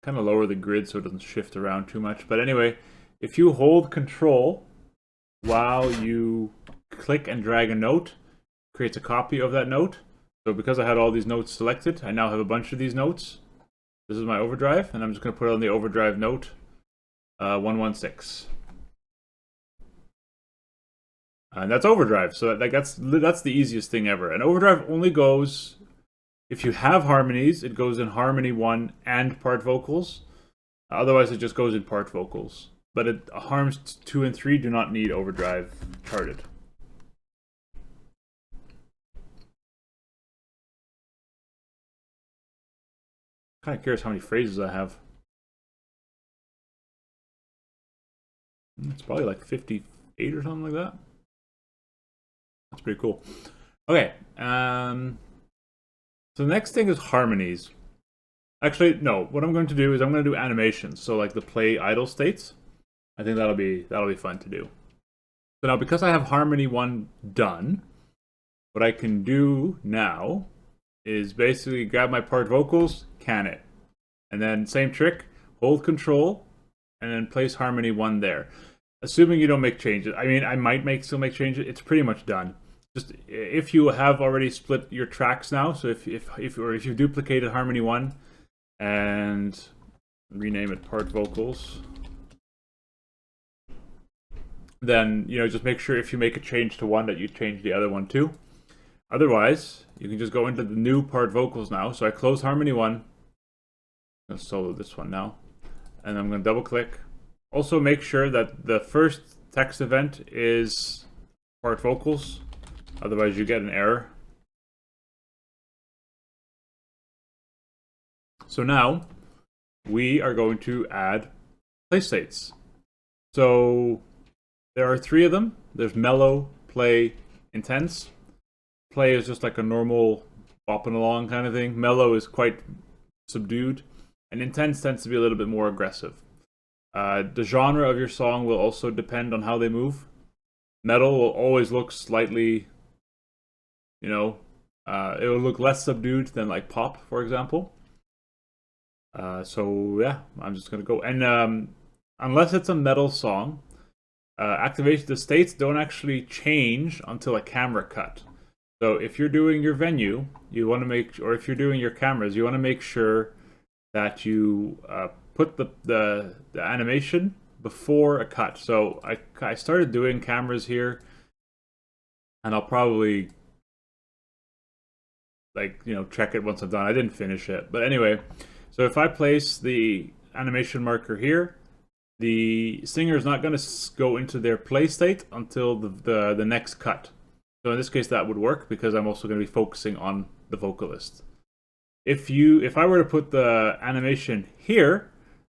of lower the grid so it doesn't shift around too much. But anyway, if you hold Control while you click and drag a note, it creates a copy of that note. So because I had all these notes selected, I now have a bunch of these notes. This is my overdrive, and I'm just going to put on the overdrive note 116. And that's overdrive. So that's the easiest thing ever. And overdrive only goes, if you have harmonies, it goes in harmony 1 and part vocals. Otherwise, it just goes in part vocals. But harms 2 and 3 do not need overdrive charted. Kind of curious how many phrases I have. It's probably like 58 or something like that. That's pretty cool. Okay. So the next thing is harmonies. Actually, no. What I'm going to do is I'm going to do animations. So like the play idle states. I think that'll be fun to do. So now because I have harmony 1 done, what I can do now is basically grab my part vocals, can it, and then same trick, hold Control, and then place harmony 1 there. Assuming you don't make changes. I mean, I might still make changes. It's pretty much done. Just if you have already split your tracks now, so if you duplicated harmony 1 and rename it part vocals, then just make sure if you make a change to one that you change the other one too. Otherwise, you can just go into the new part vocals now. So I close harmony 1. I'm going to solo this one now, and I'm going to double click. Also, make sure that the first text event is part vocals. Otherwise, you get an error. So now, we are going to add play states. So there are 3 of them. There's mellow, play, intense. Play is just like a normal bopping along kind of thing. Mellow is quite subdued. And intense tends to be a little bit more aggressive. The genre of your song will also depend on how they move. Metal will always look slightly, it will look less subdued than like pop, for example. So yeah, I'm just gonna go. And unless it's a metal song, the states don't actually change until a camera cut. So if you're doing your venue, you want to make, or if you're doing your cameras, you want to make sure that you put the animation before a cut. So I started doing cameras here, and I'll probably check it once I'm done. I didn't finish it, but anyway. So if I place the animation marker here, the singer is not going to go into their play state until the next cut. So in this case, that would work because I'm also going to be focusing on the vocalist. If I were to put the animation here,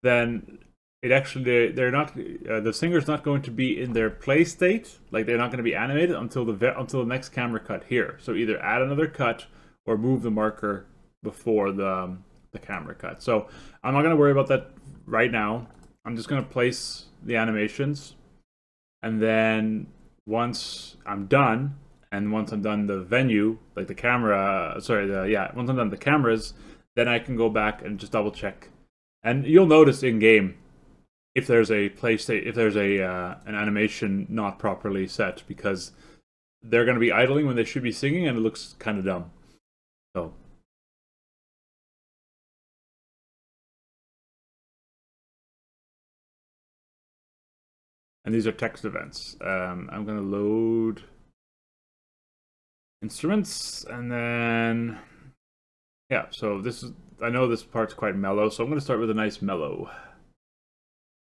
then the singer's not going to be in their play state, like they're not going to be animated until the next camera cut here. So either add another cut or move the marker before the camera cut. So I'm not going to worry about that right now. I'm just going to place the animations, and then once I'm done, and once I'm done the venue, like the camera, once I'm done the cameras, then I can go back and just double check. And you'll notice in game if there's a an animation not properly set, because they're going to be idling when they should be singing, and it looks kind of dumb. So. And these are text events. I'm going to load instruments, and then so I know this part's quite mellow, so I'm going to start with a nice mellow.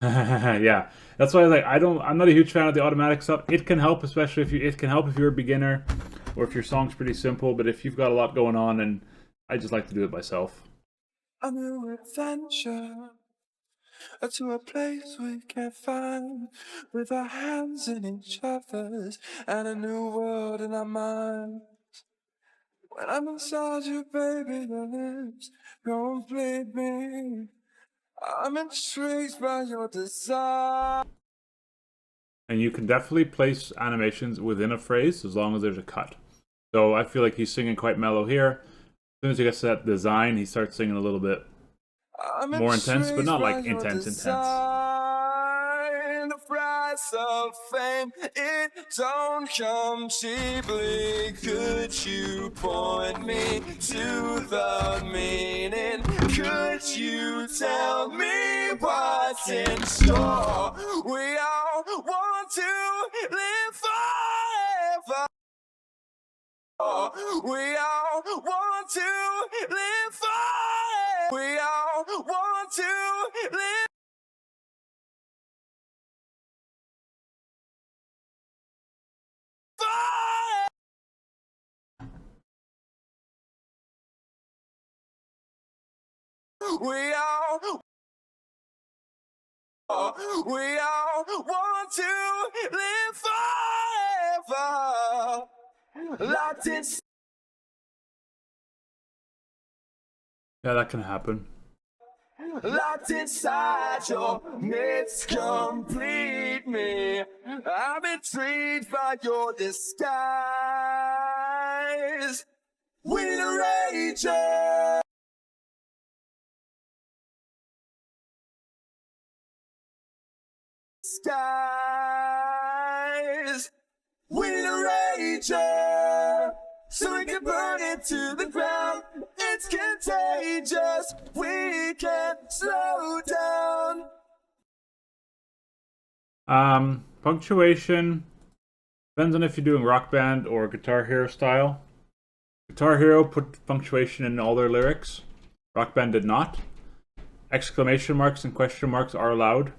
Yeah, that's why I'm not a huge fan of the automatic stuff. It can help, especially if you're a beginner, or if your song's pretty simple. But if you've got a lot going on, and I just like to do it myself. A new adventure to a place we can find, with our hands in each other's and a new world in our minds. When I'm inside you, baby, your lips complete me. I'm intrigued by your desire. And you can definitely place animations within a phrase as long as there's a cut. So I feel like he's singing quite mellow here. As soon as he gets to that design, he starts singing a little bit more intense, but not like intense. The price of fame, it don't come cheaply. Could you point me to the meaning? Could you tell me what's in store? We all want to live forever. We all want to live forever. We all want to live. We all want to live forever. Locked in. Yeah, that can happen. Locked inside your midst, complete me. I'm intrigued by your disguise. We need a rager. Skies. We need a rager, so we can burn it to the ground. It's contagious. We can't slow down. Punctuation depends on if you're doing Rock Band or Guitar Hero style. Guitar Hero put punctuation in all their lyrics. Rock Band did not. Exclamation marks and question marks are allowed.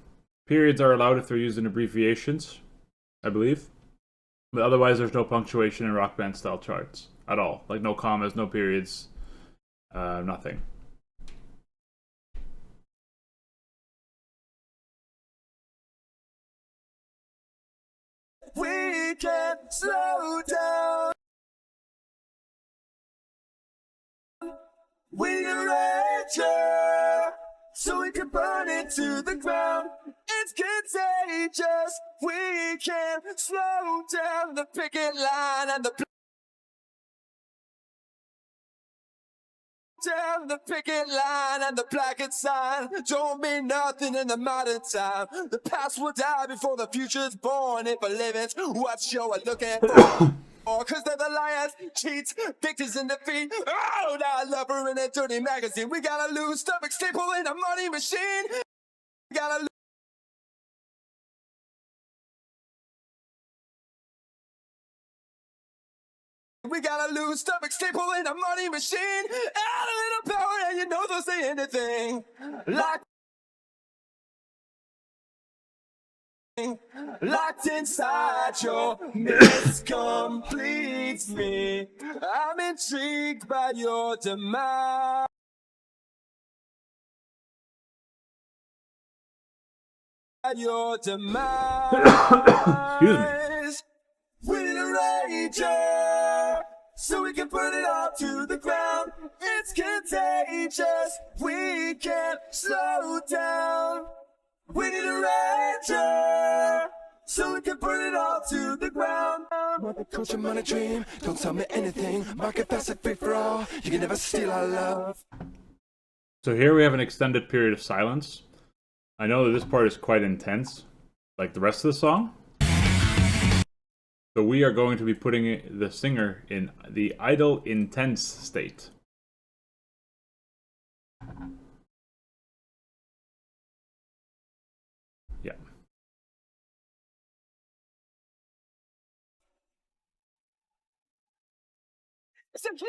Periods are allowed if they're used in abbreviations, I believe. But otherwise, there's no punctuation in Rock Band style charts at all. Like no commas, no periods, nothing. We can't slow down. We need a rager, so we can burn it to the ground. It's contagious. We can't slow down. The picket line and the down the picket line and the placket sign don't mean nothing in the modern time. The past will die before the future's born. If a living's what you're looking for. Cause they're the liars, cheats, victims in defeat. Oh, now lover in a dirty magazine. We got a loose stomach staple in a money machine. We got a loose stomach staple in a money machine. Add a little power and you know they'll say anything. Locked inside your mess completes me. I'm intrigued by your demise. Your demise. Excuse me. We need a rager, so we can put it all to the ground. It's contagious, we can't slow down. We need a rager, so we can put it all to the ground. Money culture, money dream, don't tell me anything. Market facet free for all, you can never steal our love. So here we have an extended period of silence. I know that this part is quite intense, like the rest of the song. So we are going to be putting the singer in the idle intense state. Yeah. Secure!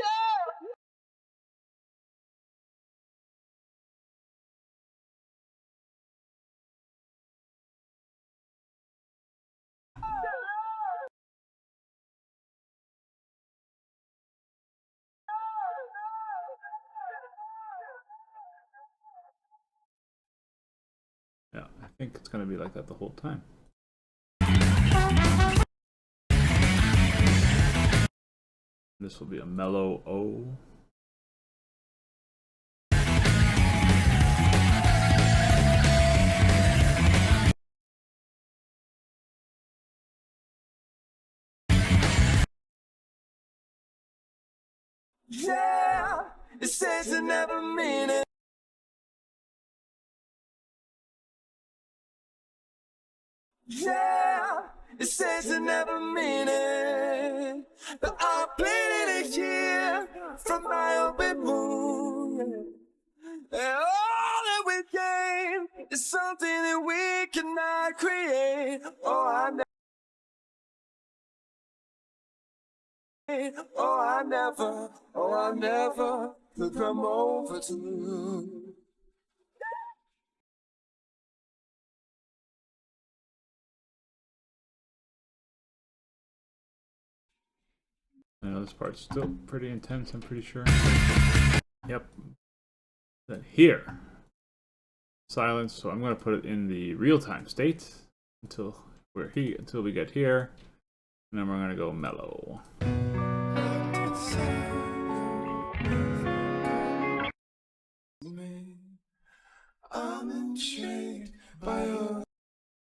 Yeah, I think it's going to be like that the whole time. This will be a mellow O. Yeah, it says you never mean it. Yeah, it says you never mean it. But I'm bleeding it here from my open wound. And all that we gain is something that we cannot create. Oh, I never could come over to you. I know this part's still pretty intense, I'm pretty sure. Yep. Then here, silence. So I'm going to put it in the real-time state until we get here, and then we're going to go mellow. I'm intrigued by your.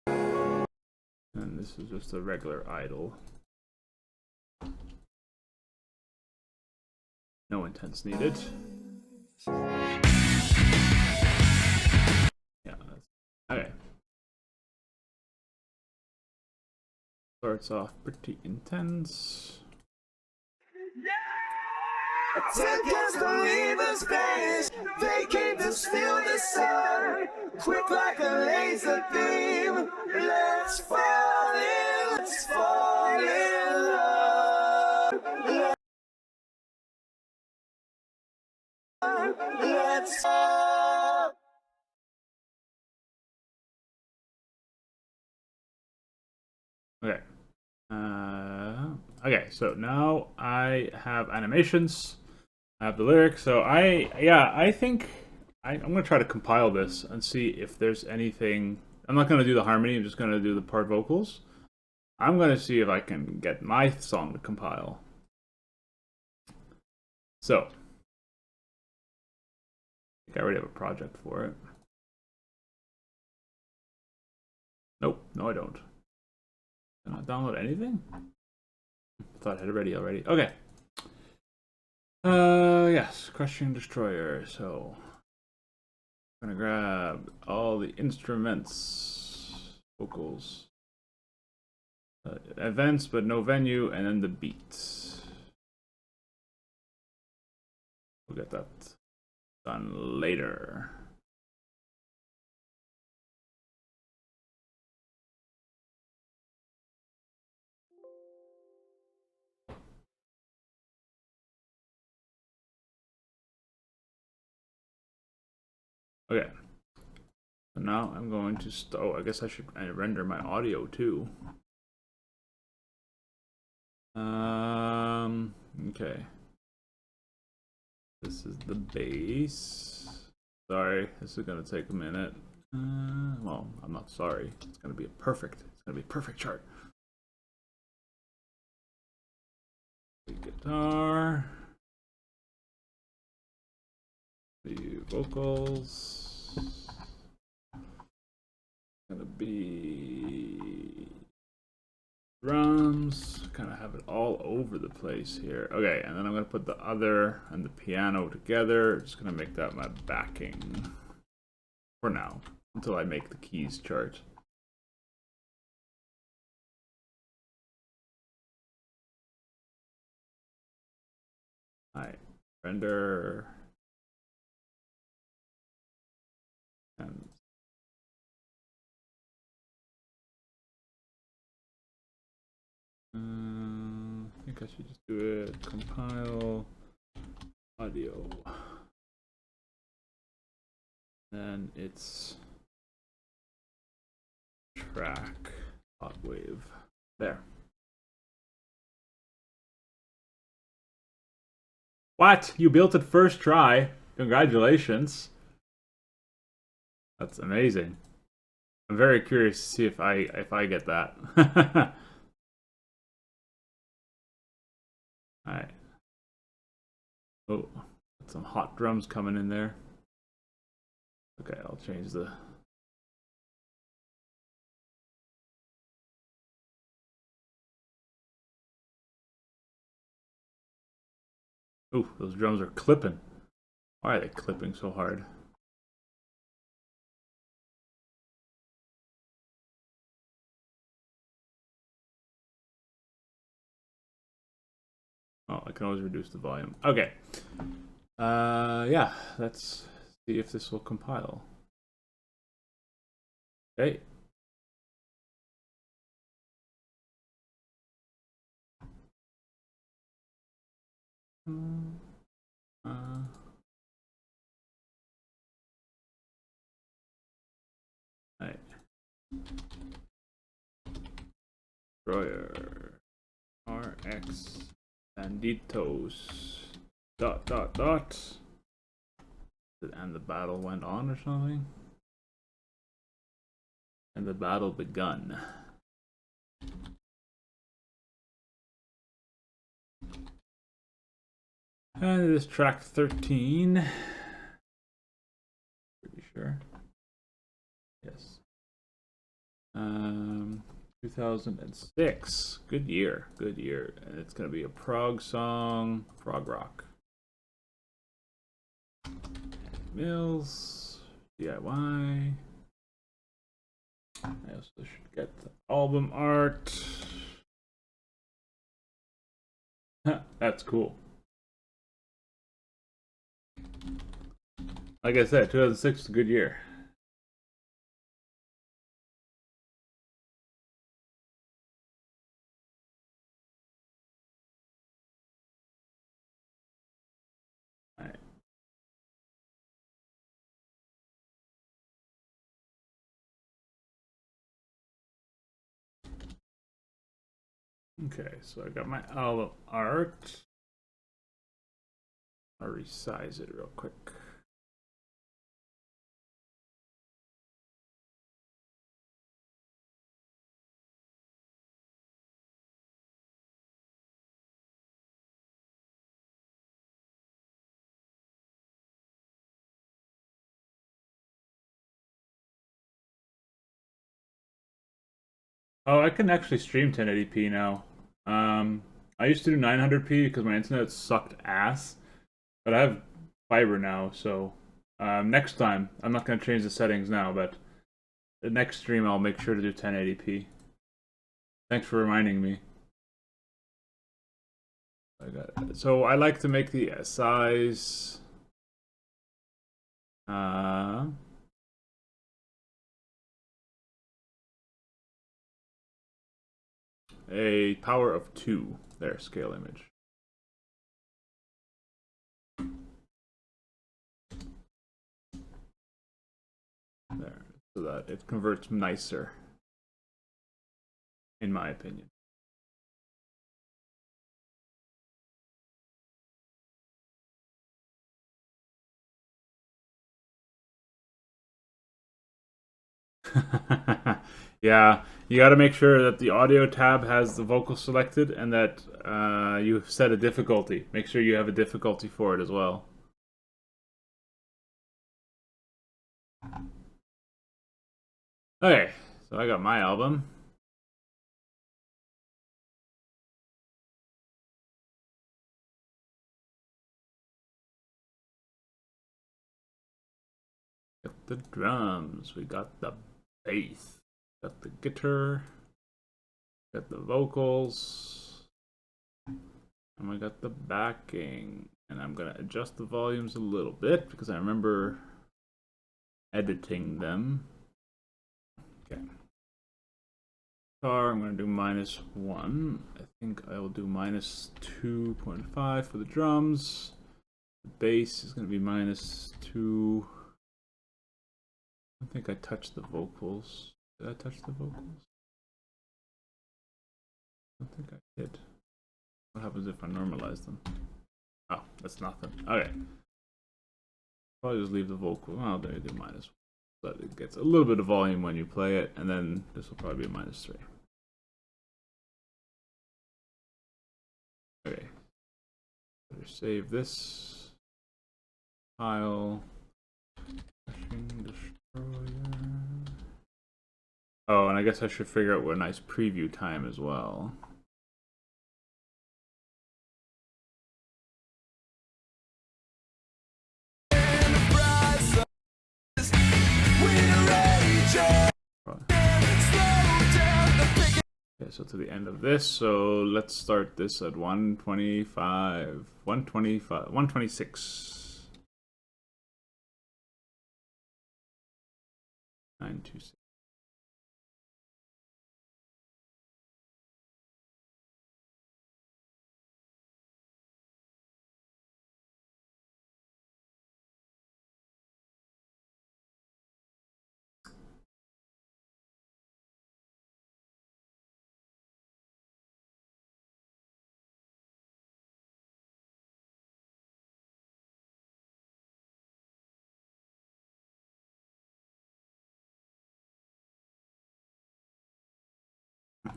And this is just a regular idle. No intense needed. Yeah. Okay. Starts off pretty intense. Seconds to leave the space, they came to steal the sun. Quick like a laser beam, let's fall in love. Let's fall. Okay. Okay, so now I have animations. I have the lyrics. So I think I'm gonna try to compile this and see if there's anything. I'm not gonna do the harmony. I'm just gonna do the part vocals. I'm gonna see if I can get my song to compile. So I think I already have a project for it. Nope, no I don't. Can I download anything? I thought I had it ready already. Okay. Yes, Crushing Destroyer. So I'm gonna grab all the instruments, vocals. Events, but no venue, and then the beats. We'll get that done later. Okay. So now I'm going to oh, I guess I should render my audio too. Okay. This is the base. Sorry, this is gonna take a minute. Well, I'm not sorry. It's gonna be a perfect chart. Guitar. The vocals. Gonna be drums. Kind of have it all over the place here. Okay, and then I'm gonna put the other and the piano together. Just gonna make that my backing for now until I make the keys chart. Alright, render. And I think I should just do it. Compile audio. Then it's track hot wave. There. What? You built it first try? Congratulations. That's amazing. I'm very curious to see if I get that. Alright. Oh, got some hot drums coming in there. Okay, I'll change the... Ooh, those drums are clipping. Why are they clipping so hard? Oh, I can always reduce the volume. Okay. Yeah, let's see if this will compile. Okay. Right. Destroyer. RX. Banditos. ... And the battle went on or something? And the battle begun. And it is track 13. Pretty sure. Yes. 2006. Good year. Good year. And it's gonna be a prog song. Prog rock. AddyMills. DIY. I also should get the album art. That's cool. Like I said, 2006 is a good year. Alright. Okay, so I got my album art. I'll resize it real quick. Oh, I can actually stream 1080p now. I used to do 900p because my internet sucked ass, but I have fiber now, so next time, I'm not going to change the settings now, but the next stream I'll make sure to do 1080p. Thanks for reminding me. So I like to make the size a power of 2. There, scale image. There, so that it converts nicer, in my opinion. Yeah, you got to make sure that the audio tab has the vocal selected and that you've set a difficulty. Make sure you have a difficulty for it as well. Okay, so I got my album. Got the drums, we got the bass, got the guitar, got the vocals, and we got the backing. And I'm gonna adjust the volumes a little bit because I remember editing them. Okay. Guitar, I'm gonna do -1. I think I will do -2.5 for the drums. The bass is gonna be -2. I don't think I touched the vocals. Did I touch the vocals? I don't think I did. What happens if I normalize them? Oh, that's nothing. Okay. Probably just leave the vocal. Oh, there you do -1. But it gets a little bit of volume when you play it, and then this will probably be -3. Okay. Better save this file. Oh, and I guess I should figure out what a nice preview time as well. Okay, so to the end of this, so let's start this at 125, 125, 126. 926.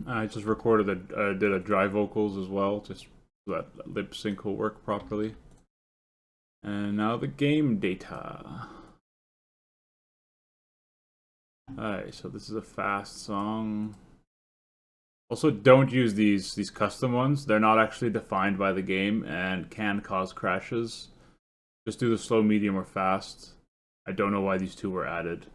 I just recorded did a dry vocals as well, just so that lip sync will work properly. And now the game data. Alright, so this is a fast song. Also, don't use these custom ones. They're not actually defined by the game and can cause crashes. Just do the slow, medium, or fast. I don't know why these two were added.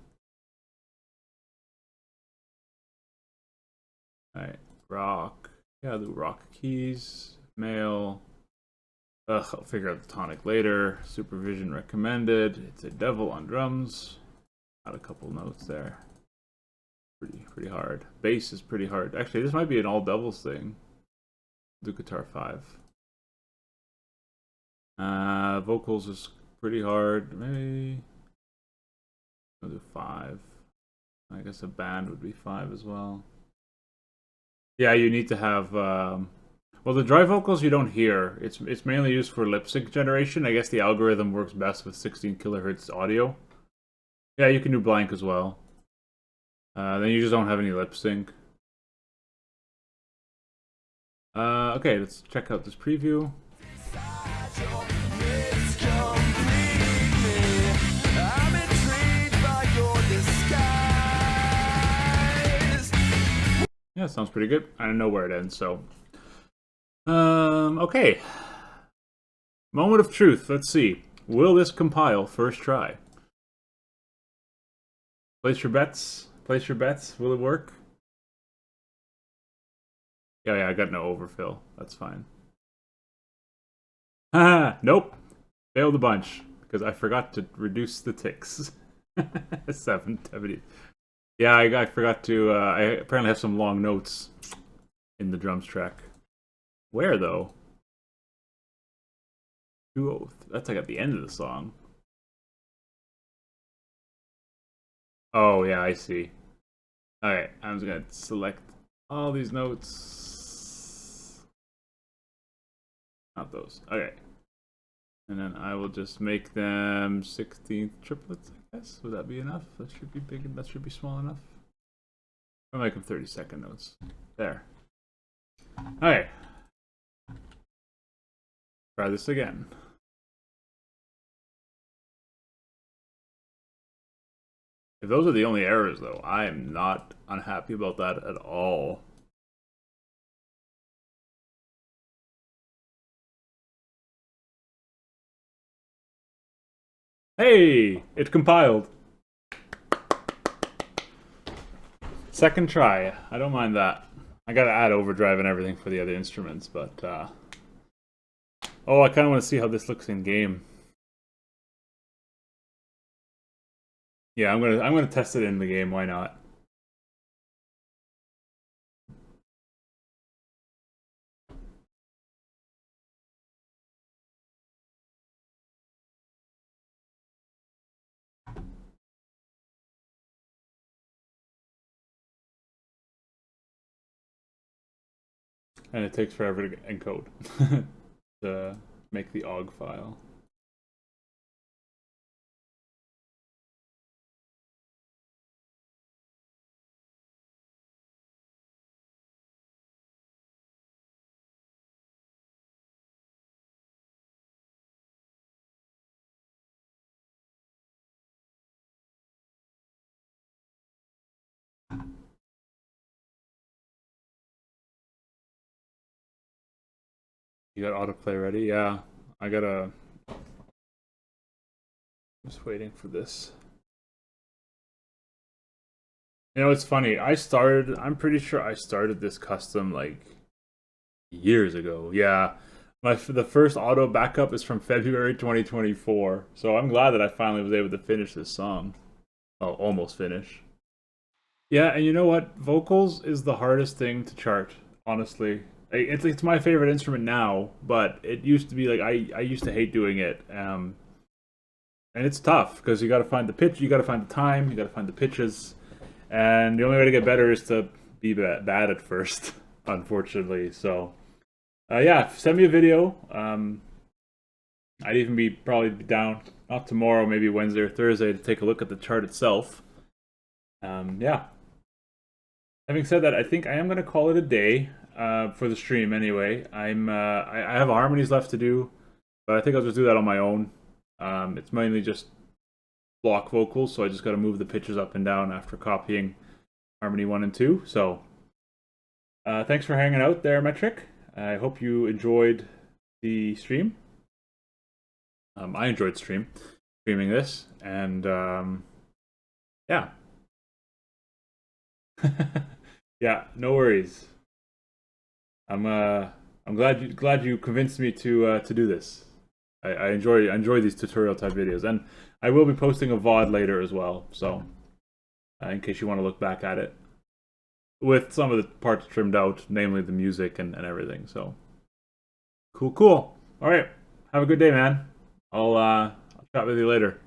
Alright, rock. Yeah, I'll do rock keys. Male. I'll figure out the tonic later. Supervision recommended. It's a devil on drums. Got a couple notes there. Pretty hard. Bass is pretty hard. Actually, this might be an all doubles thing. Do guitar 5. Vocals is pretty hard. Maybe I'll do 5. I guess a band would be 5 as well. Yeah, you need to have. Well, the dry vocals you don't hear. It's mainly used for lip sync generation. I guess the algorithm works best with 16 kilohertz audio. Yeah, you can do blank as well. Then you just don't have any lip sync. Okay, let's check out this preview. Yeah, sounds pretty good. I don't know where it ends, so. Okay. Moment of truth. Let's see. Will this compile first try? Place your bets. Place your bets. Will it work? Yeah, I got no overfill. That's fine. Ah, nope. Failed a bunch because I forgot to reduce the ticks. 770. Yeah, I forgot to. I apparently have some long notes in the drums track. Where though? That's like at the end of the song. Oh yeah, I see. All right, I'm just gonna select all these notes. Not those. Okay. And then I will just make them 16th triplets, I guess. Would that be enough? That should be big and that should be small enough. I'll make them 30-second notes. There. Okay. Try this again. If those are the only errors, though, I am not unhappy about that at all. Hey! It compiled. Second try. I don't mind that. I gotta add overdrive and everything for the other instruments, but oh, I kind of want to see how this looks in game. Yeah, I'm gonna test it in the game. Why not? And it takes forever to encode to make the OGG file. You got autoplay ready? Yeah, I gotta. Just waiting for this. You know, it's funny. I'm pretty sure I started this custom like years ago. Yeah, the first auto backup is from February 2024. So I'm glad that I finally was able to finish this song. Oh, almost finish. Yeah, and you know what? Vocals is the hardest thing to chart, honestly. It's my favorite instrument now, but it used to be like I used to hate doing it. And it's tough because you got to find the pitch, you got to find the time, you got to find the pitches, and the only way to get better is to be bad at first, unfortunately. So, yeah, send me a video. I'd even probably be down, not tomorrow, maybe Wednesday or Thursday, to take a look at the chart itself. Yeah. Having said that, I think I am going to call it a day for the stream anyway. I have harmonies left to do, but I think I'll just do that on my own. It's mainly just block vocals, so I just got to move the pitches up and down after copying harmony 1 and 2. So thanks for hanging out there, Metric. I hope you enjoyed the stream. I enjoyed streaming this, and yeah. Yeah, no worries. I'm glad you convinced me to do this. I enjoy these tutorial type videos, and I will be posting a VoD later as well. So, in case you want to look back at it, with some of the parts trimmed out, namely the music and everything. So, cool. All right, have a good day, man. I'll chat with you later.